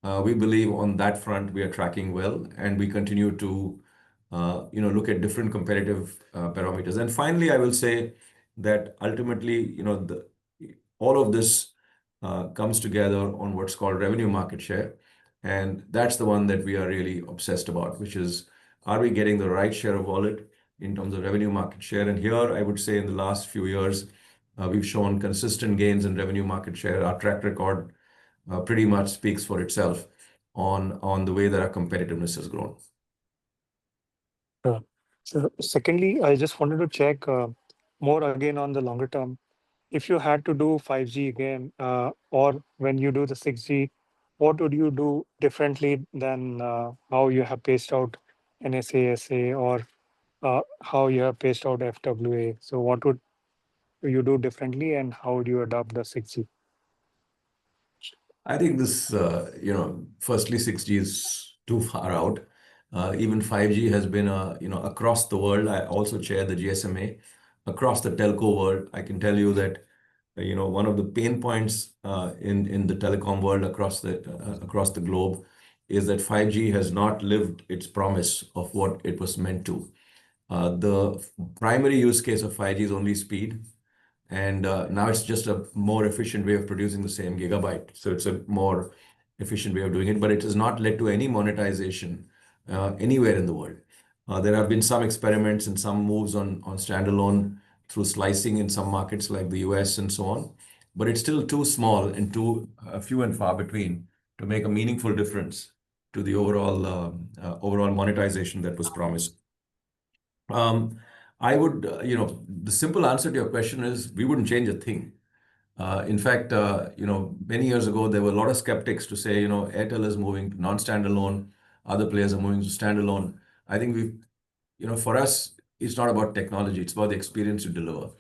We believe on that front, we are tracking well, and we continue to look at different competitive parameters. And finally, I will say that ultimately, all of this comes together on what's called revenue market share. And that's the one that we are really obsessed about, which is, are we getting the right share of wallet in terms of revenue market share? And here, I would say in the last few years, we've shown consistent gains in revenue market share. Our track record pretty much speaks for itself on the way that our competitiveness has grown. So secondly, I just wanted to check more again on the longer term. If you had to do 5G again, or when you do the 6G, what would you do differently than how you have paced out NSA, or how you have paced out FWA? So what would you do differently, and how would you adopt the 6G? I think this, firstly, 6G is too far out. Even 5G has been, across the world. I also chair the GSMA. Across the telco world, I can tell you that, one of the pain points in the telecom world across the globe is that 5G has not lived its promise of what it was meant to. The primary use case of 5G is only speed. And now it's just a more efficient way of producing the same gigabyte. So it's a more efficient way of doing it, but it has not led to any monetization anywhere in the world. There have been some experiments and some moves on standalone through slicing in some markets like the US and so on, but it's still too small and too few and far between to make a meaningful difference to the overall monetization that was promised. I would, the simple answer to your question is we wouldn't change a thing. In fact, many years ago, there were a lot of skeptics to say, Airtel is moving to non-standalone, other players are moving to standalone. I think for us, it's not about technology, it's about the experience you deliver.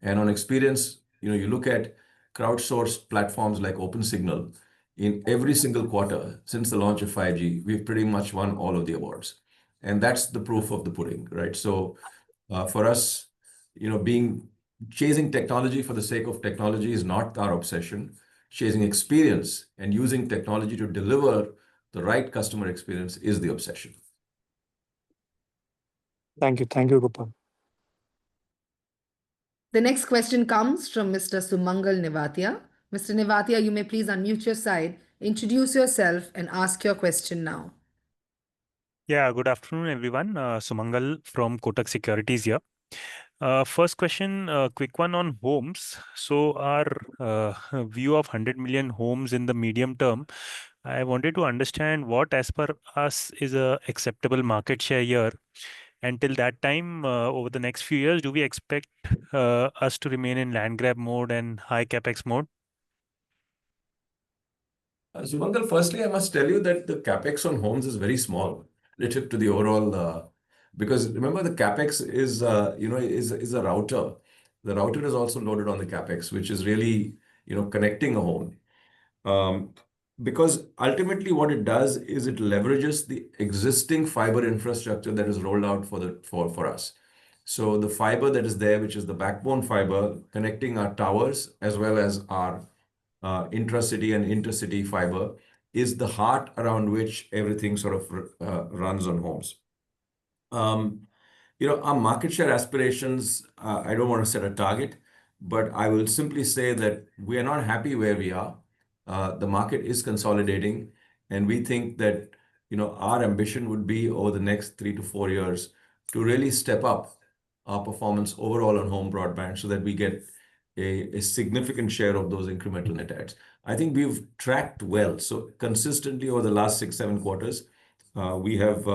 And on experience, you look at crowdsourced platforms like OpenSignal. In every single quarter since the launch of 5G, we've pretty much won all of the awards. And that's the proof of the pudding, right? So for us, chasing technology for the sake of technology is not our obsession. Chasing experience and using technology to deliver the right customer experience is the obsession. Thank you. Thank you, Gopal. The next question comes from Mr. Sumangal Nevatia. Mr. Nevatia, you may please unmute your side, introduce yourself, and ask your question now. Yeah, good afternoon, everyone. Sumangal from Kotak Securities here. First question, quick one on homes. So our view of 100 million homes in the medium term, I wanted to understand what, as per us, is a acceptable market share here. And till that time, over the next few years, do we expect us to remain in land grab mode and high capex mode? Sumangal, firstly, I must tell you that the capex on homes is very small relative to the overall, because remember the capex is, is a router. The router is also loaded on the capex, which is really, connecting a home. Because ultimately what it does is it leverages the existing fiber infrastructure that is rolled out for us. So the fiber that is there, which is the backbone fiber connecting our towers as well as our intracity and intercity fiber, is the heart around which everything sort of runs on homes. Our market share aspirations, I don't want to set a target, but I will simply say that we are not happy where we are. The market is consolidating, and we think that, our ambition would be over the next 3 to 4 years to really step up our performance overall on home broadband so that we get a significant share of those incremental net adds. I think we've tracked well. So consistently over the last 6, 7 quarters, we have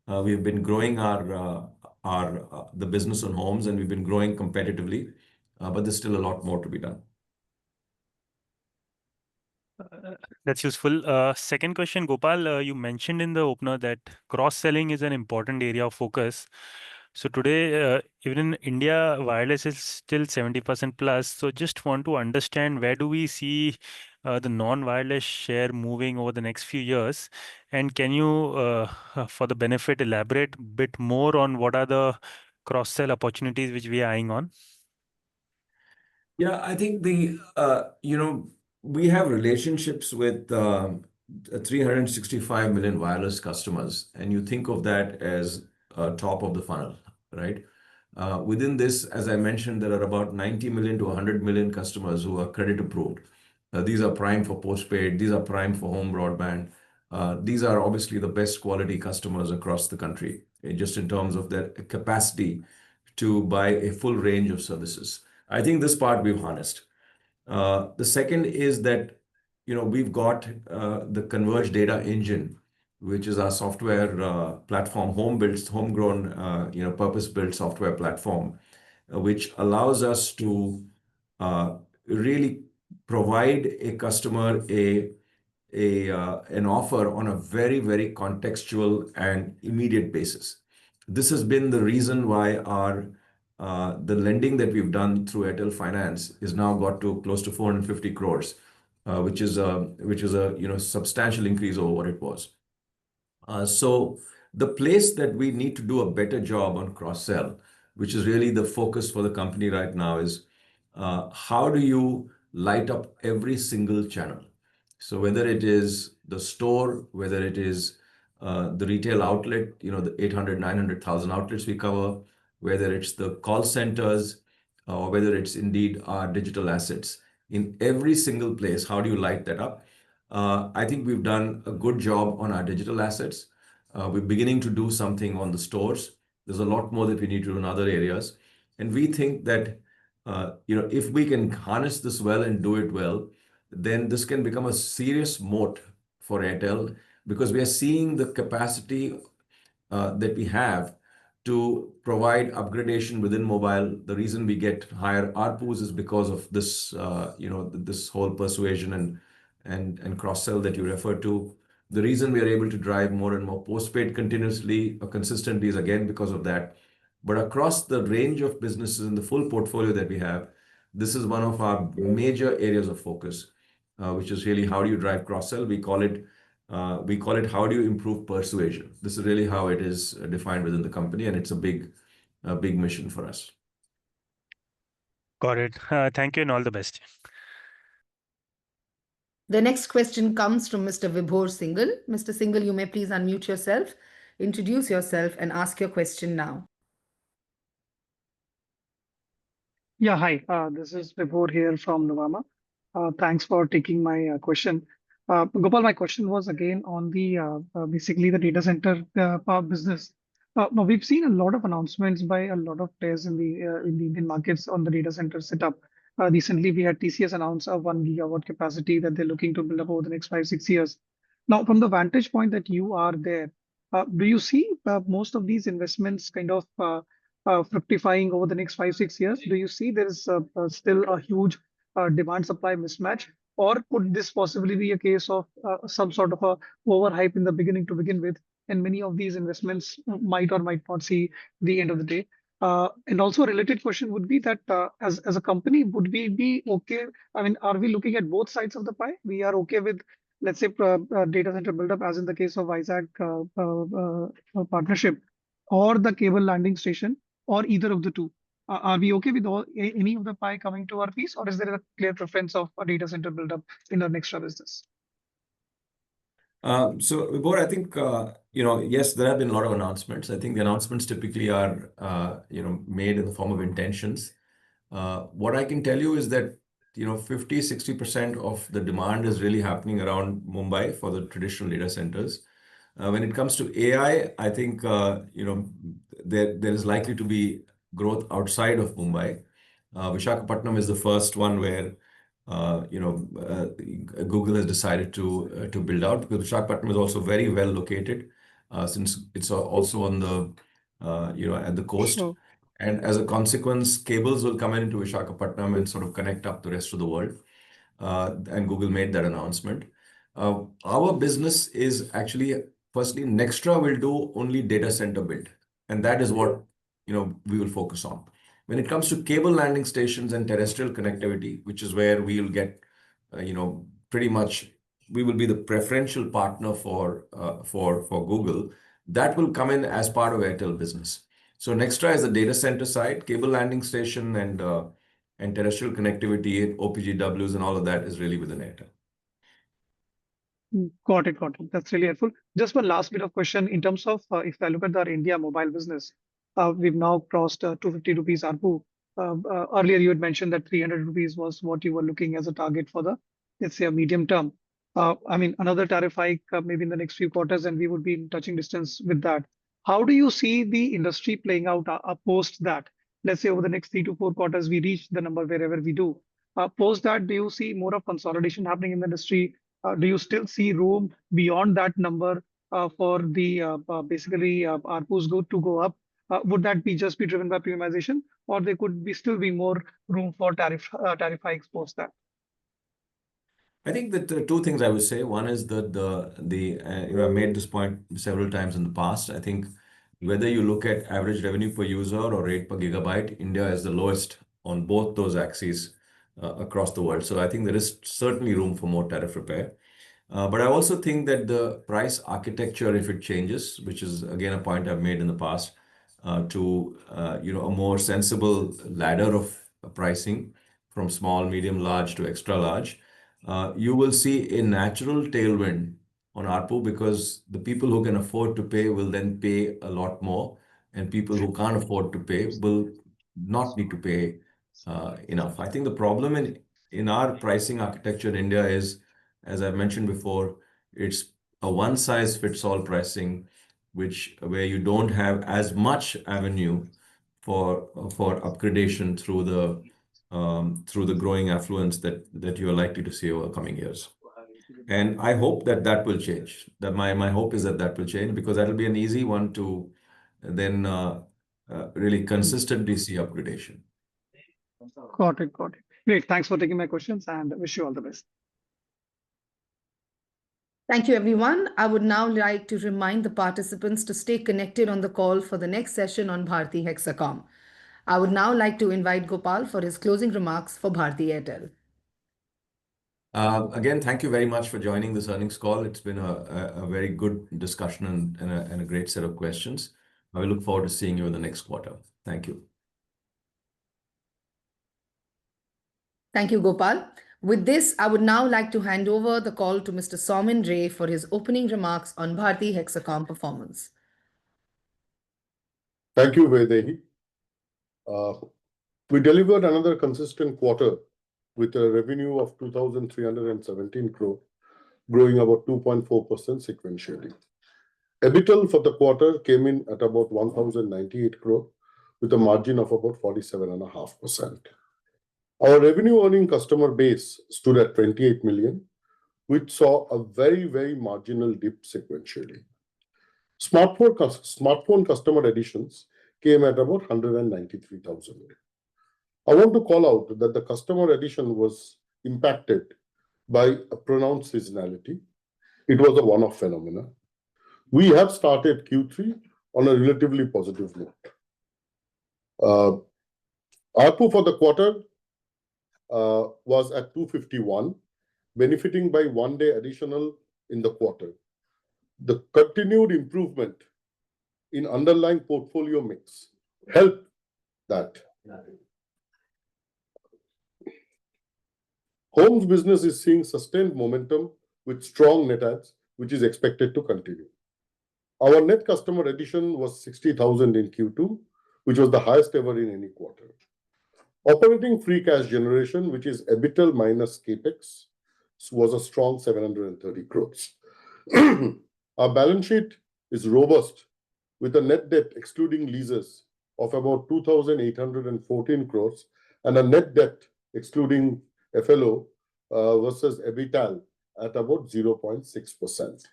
been growing the business on homes, and we've been growing competitively, but there's still a lot more to be done. That's useful. Second question, Gopal, you mentioned in the opener that cross-selling is an important area of focus. So today, even in India, wireless is still 70% plus. So just want to understand, where do we see the non-wireless share moving over the next few years? And can you, for the benefit, elaborate a bit more on what are the cross-sell opportunities which we are eyeing on? Yeah, I think we have relationships with 365 million wireless customers, and you think of that as top of the funnel, right? Within this, as I mentioned, there are about 90 million to 100 million customers who are credit approved. These are prime for postpaid. These are prime for home broadband. These are obviously the best quality customers across the country, just in terms of their capacity to buy a full range of services. I think this part we've harnessed. The second is that, we've got the converged data engine, which is our software platform, homegrown, purpose-built software platform, which allows us to really provide a customer an offer on a very, very contextual and immediate basis. This has been the reason why the lending that we've done through Airtel Finance is now got to close to 450 crores, which is a substantial increase over what it was. So the place that we need to do a better job on cross-sell, which is really the focus for the company right now, is how do you light up every single channel? So whether it is the store, whether it is the retail outlet, the 800, 900,000 outlets we cover, whether it's the call centers, or whether it's indeed our digital assets. In every single place, how do you light that up? I think we've done a good job on our digital assets. We're beginning to do something on the stores. There's a lot more that we need to do in other areas. And we think that, if we can harness this well and do it well, then this can become a serious moat for Airtel, because we are seeing the capacity that we have to provide upgradation within mobile. The reason we get higher ARPUs is because of this, this whole persuasion and cross-sell that you refer to. The reason we are able to drive more and more postpaid continuously or consistently is again because of that. But across the range of businesses in the full portfolio that we have, this is one of our major areas of focus, which is really how do you drive cross-sell? We call it how do you improve persuasion? This is really how it is defined within the company, and it's a big mission for us. Got it. Thank you and all the best. The next question comes from Mr. Vibhor Singhal. Mr. Singhal, you may please unmute yourself, introduce yourself, and ask your question now. Yeah, hi. This is Vibhor here from Nuvama. Thanks for taking my question. Gopal, my question was again on the basically the data center business. Now we've seen a lot of announcements by a lot of players in the Indian markets on the data center setup. Recently, we had TCS announce a 1 gigawatt capacity that they're looking to build up over the next 5, 6 years. Now, from the vantage point that you are there, Do you see most of these investments kind of fructifying over the next 5, 6 years? Do you see there is still a huge demand supply mismatch? Or could this possibly be a case of some sort of a overhype in the beginning to begin with, and many of these investments might or might not see the end of the day? And also a related question would be that as a company, would we be okay? I mean, are we looking at both sides of the pie? We are okay with, let's say, data center buildup, as in the case of Isaac partnership, or the cable landing station, or either of the two. Are we okay with any of the pie coming to our piece, or is there a clear preference of a data center buildup in our extra business? So, Vibhor, I think, yes, there have been a lot of announcements. I think the announcements typically are, made in the form of intentions. What I can tell you is that, 50-60% of the demand is really happening around Mumbai for the traditional data centers. When it comes to AI, I think, there is likely to be growth outside of Mumbai. Visakhapatnam is the first one where Google has decided to build out, because Visakhapatnam is also very well located, since it's also on the at the coast. Sure. And as a consequence, cables will come into Visakhapatnam and sort of connect up the rest of the world. And Google made that announcement. Our business is actually, firstly, Nextra will do only data center build, and that is what we will focus on. When it comes to cable landing stations and terrestrial connectivity, which is where we will get, pretty much, we will be the preferential partner for Google. That will come in as part of Airtel business. So Nextra is the data center side, cable landing station, and terrestrial connectivity, OPGWs, and all of that is really within Airtel. Got it. That's really helpful. Just one last bit of question in terms of if I look at our India mobile business, we've now crossed 250 rupees ARPU. Earlier, you had mentioned that 300 rupees was what you were looking as a target for the, let's say, a medium term. I mean, another tariff hike maybe in the next few quarters, and we would be in touching distance with that. How do you see the industry playing out post that? Let's say over the next 3 to 4 quarters, we reach the number wherever we do. Post that, do you see more of consolidation happening in the industry? Do you still see room beyond that number for the basically ARPUs to go up? Would that just be driven by premiumization, or there could still be more room for tariff hikes post that? I think that there are two things I would say. One is that I made this point several times in the past. I think whether you look at average revenue per user or rate per gigabyte, India is the lowest on both those axes across the world. So I think there is certainly room for more tariff repair. But I also think that the price architecture, if it changes, which is again a point I've made in the past, to a more sensible ladder of pricing from small, medium, large to extra large, you will see a natural tailwind on ARPU, because the people who can afford to pay will then pay a lot more, and people who can't afford to pay will not need to pay enough. I think the problem in our pricing architecture in India is, as I've mentioned before, it's a one-size-fits-all pricing, where you don't have as much avenue for upgradation through the growing affluence that you are likely to see over coming years. And I hope that will change. That my hope is that will change, because that will be an easy one to then really consistently see upgradation. Got it. Great. Thanks for taking my questions, and wish you all the best. Thank you, everyone. I would now like to remind the participants to stay connected on the call for the next session on Bharti Hexacom. I would now like to invite Gopal for his closing remarks for Bharti Airtel. Again, thank you very much for joining this earnings call. It's been a very good discussion and a great set of questions. I look forward to seeing you in the next quarter. Thank you. Thank you, Gopal. With this, I would now like to hand over the call to Mr. Soumen Ray for his opening remarks on Bharti Hexacom performance. Thank you, Vaidehi. We delivered another consistent quarter with a revenue of 2,317 crore, growing about 2.4% sequentially. EBITDA for the quarter came in at about 1,098 crore, with a margin of about 47.5%. Our revenue earning customer base stood at 28 million, which saw a very, very marginal dip sequentially. Smartphone customer additions came at about 193,000. I want to call out that the customer addition was impacted by a pronounced seasonality. It was a one-off phenomenon. We have started Q3 on a relatively positive note. ARPU for the quarter was at 251, benefiting by 1 day additional in the quarter. The continued improvement in underlying portfolio mix helped that. Homes business is seeing sustained momentum with strong net adds, which is expected to continue. Our net customer addition was 60,000 in Q2, which was the highest ever in any quarter. Operating free cash generation, which is EBITDA minus capex, was a strong 730 crores. Our balance sheet is robust with a net debt excluding leases of about 2,814 crores and a net debt excluding FLO versus EBITDA at about 0.6%.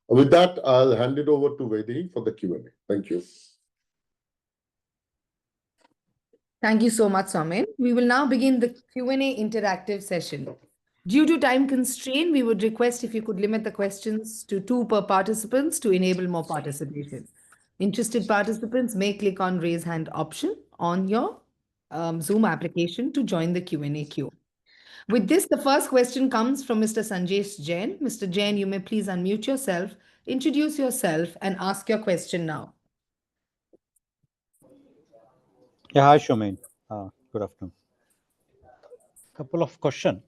With that, I'll hand it over to Vaidehi for the Q&A. Thank you. Thank you so much, Soumen. We will now begin the Q&A interactive session. Due to time constraint, we would request if you could limit the questions to 2 per participants to enable more participation. Interested participants may click on raise hand option on your Zoom application to join the Q&A queue. With this, the first question comes from Mr. Sanjesh Jain. Mr. Jain, you may please unmute yourself, introduce yourself and ask your question now. Yeah, hi, Soumen. Good afternoon. Couple of questions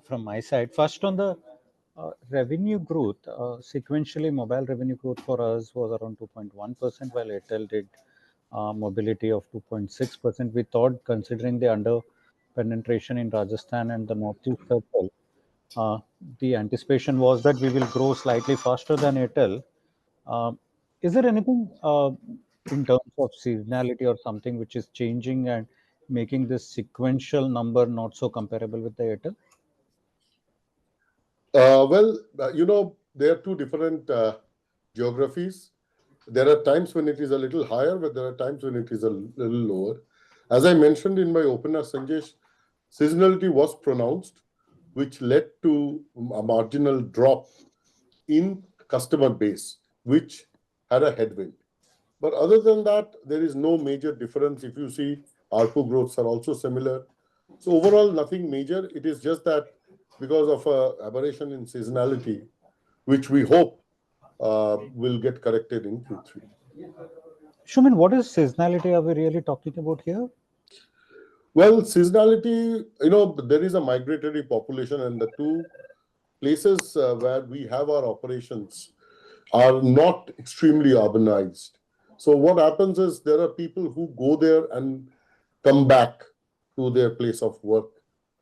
from my side. First, on the revenue growth, sequentially, mobile revenue growth for us was around 2.1%, while Airtel did mobility of 2.6%. We thought, considering the under penetration in Rajasthan and the Northeast circle, the anticipation was that we will grow slightly faster than Airtel. Is there anything in terms of seasonality or something which is changing and making this sequential number not so comparable with the Airtel? There are 2 different geographies. There are times when it is a little higher, but there are times when it is a little lower. As I mentioned in my opener, Sanjesh, seasonality was pronounced, which led to a marginal drop in customer base, which had a headwind. But other than that, there is no major difference. If you see, ARPU growths are also similar. So overall, nothing major. It is just that because of an aberration in seasonality, which we hope will get corrected in Q3. Soumen, what is seasonality are we really talking about here? Well, seasonality, there is a migratory population, and the 2 places where we have our operations are not extremely urbanized. So what happens is there are people who go there and come back to their place of work,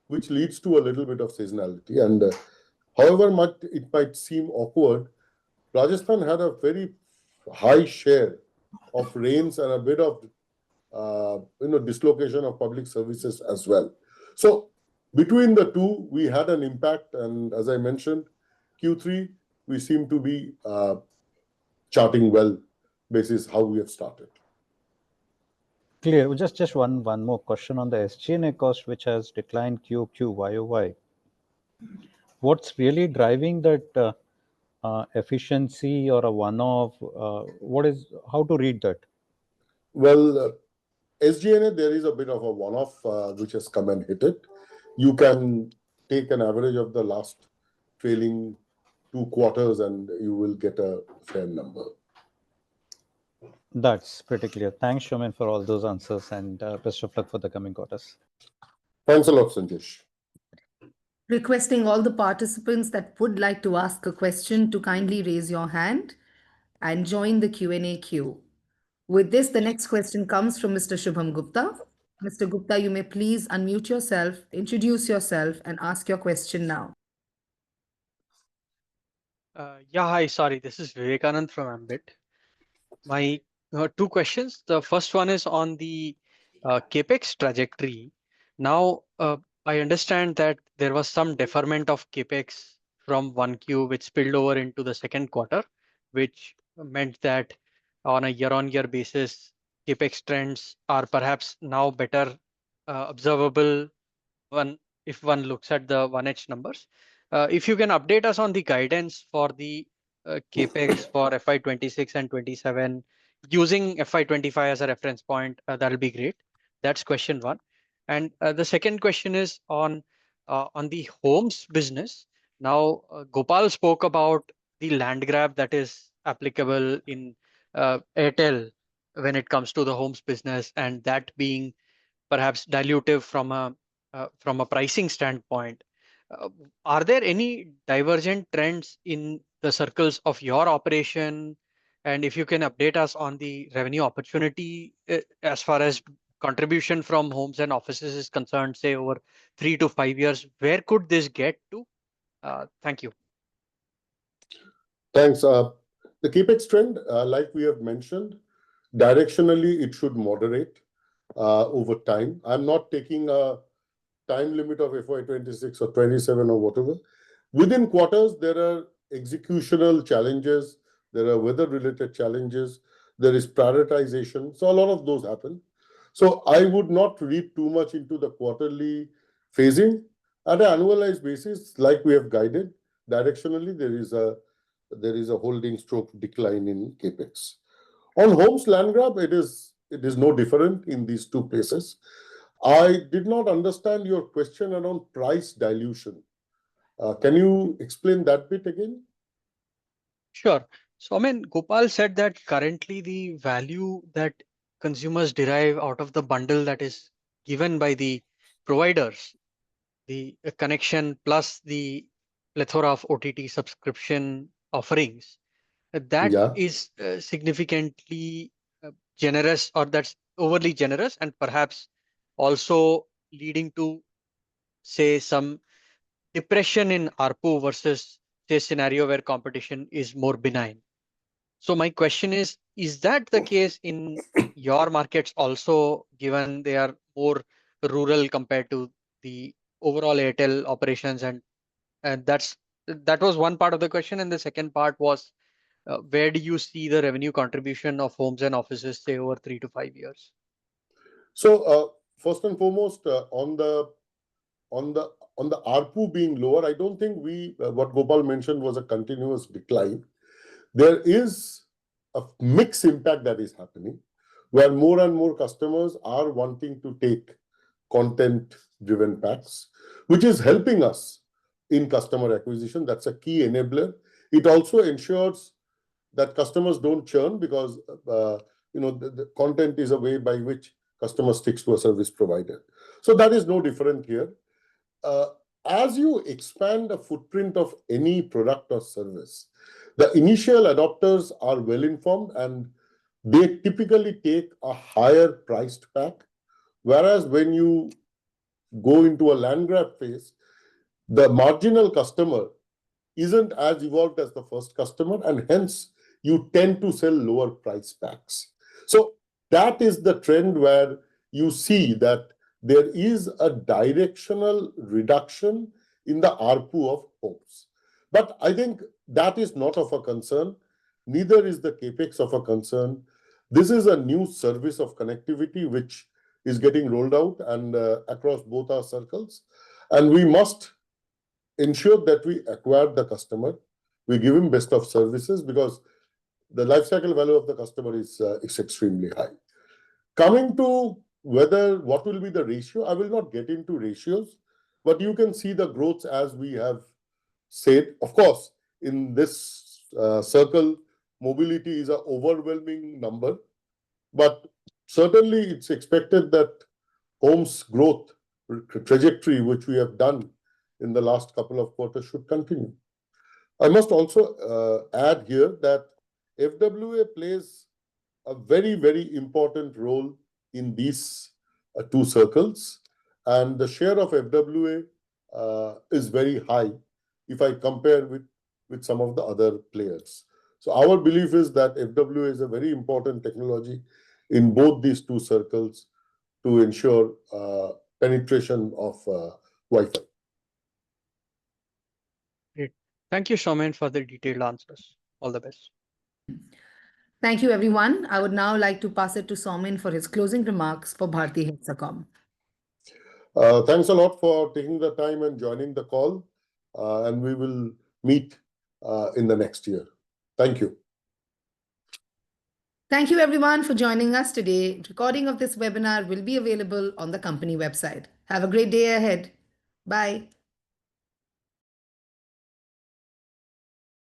which leads to a little bit of seasonality. And however much it might seem awkward, Rajasthan had a very high share of rains and a bit of dislocation of public services as well. So between the 2, we had an impact. And as I mentioned, Q3, we seem to be charting well, basis how we have started. Clear. Just one more question on the SG&A cost, which has declined QOQ YOY. What's really driving that efficiency or a one-off? How to read that? Well, SG&A, there is a bit of a one-off which has come and hit it. You can take an average of the last trailing 2 quarters and you will get a fair number. That's pretty clear. Thanks, Soumen, for all those answers, and best of luck for the coming quarters. Thanks a lot, Sanjesh. Requesting all the participants that would like to ask a question to kindly raise your hand and join the Q&A queue. With this, the next question comes from Mr. Shubham Gupta. Mr. Gupta, you may please unmute yourself, introduce yourself, and ask your question now. Yeah, hi, sorry, this is Vivekanand from Ambit. My 2 questions. The first one is on the capex trajectory. Now, I understand that there was some deferment of capex from 1Q, which spilled over into the second quarter, which meant that on a year-on-year basis, capex trends are perhaps now better observable one if one looks at the 1H numbers. If you can update us on the guidance for the capex for FY26 and 27 using FY25 as a reference point, that'll be great. That's question one. And the second question is on the homes business. Now, Gopal spoke about the land grab that is applicable in Airtel when it comes to the homes business, and that being perhaps dilutive from a pricing standpoint. Uh, are there any divergent trends in the circles of your operation? And if you can update us on the revenue opportunity as far as contribution from homes and offices is concerned, say over 3 to 5 years, where could this get to? Thank you. Thanks. The capex trend, like we have mentioned, directionally it should moderate over time. I'm not taking a time limit of FY26 or 27 or whatever. Within quarters, there are executional challenges, there are weather-related challenges, there is prioritization. So a lot of those happen. So I would not read too much into the quarterly phasing. At an annualized basis, like we have guided, directionally there is a holding stroke decline in capex. On homes land grab, it is no different in these two places. I did not understand your question around price dilution. Can you explain that bit again? Sure. So, I mean, Gopal said that currently the value that consumers derive out of the bundle that is given by the providers, the connection plus the plethora of OTT subscription offerings, that Yeah. is significantly generous, or that's overly generous, and perhaps also leading to, say, some depression in ARPU versus say scenario where competition is more benign. So my question is that the case in your markets also, given they are more rural compared to the overall Airtel operations? And that was one part of the question. And the second part was, where do you see the revenue contribution of homes and offices, say, over 3 to 5 years? So first and foremost, on the ARPU being lower, I don't think what Gopal mentioned was a continuous decline. There is a mixed impact that is happening, where more and more customers are wanting to take content-driven packs, which is helping us in customer acquisition. That's a key enabler. It also ensures that customers don't churn because the content is a way by which customer sticks to a service provider. So that is no different here. As you expand the footprint of any product or service, the initial adopters are well informed and they typically take a higher priced pack. Whereas when you go into a land grab phase, the marginal customer isn't as evolved as the first customer, and hence you tend to sell lower price packs. So that is the trend where you see that there is a directional reduction in the ARPU of homes. But I think that is not of a concern. Neither is the capex of a concern. This is a new service of connectivity which is getting rolled out and across both our circles. And we must ensure that we acquire the customer. We give him best of services because the life cycle value of the customer is extremely high. Coming to what will be the ratio, I will not get into ratios, but you can see the growth as we have said. Of course, in this circle, mobility is an overwhelming number, but certainly it's expected that homes growth trajectory, which we have done in the last couple of quarters, should continue. I must also add here that FWA plays a very, very important role in these two circles, and the share of FWA is very high if I compare with some of the other players. So our belief is that FWA is a very important technology in both these two circles to ensure penetration of Wi-Fi. Great. Thank you, Soumen, for the detailed answers. All the best. Thank you, everyone. I would now like to pass it to Soumen for his closing remarks for Bharti Hexacom. Thanks a lot for taking the time and joining the call, and we will meet in the next year. Thank you. Thank you, everyone, for joining us today. Recording of this webinar will be available on the company website. Have a great day ahead. Bye.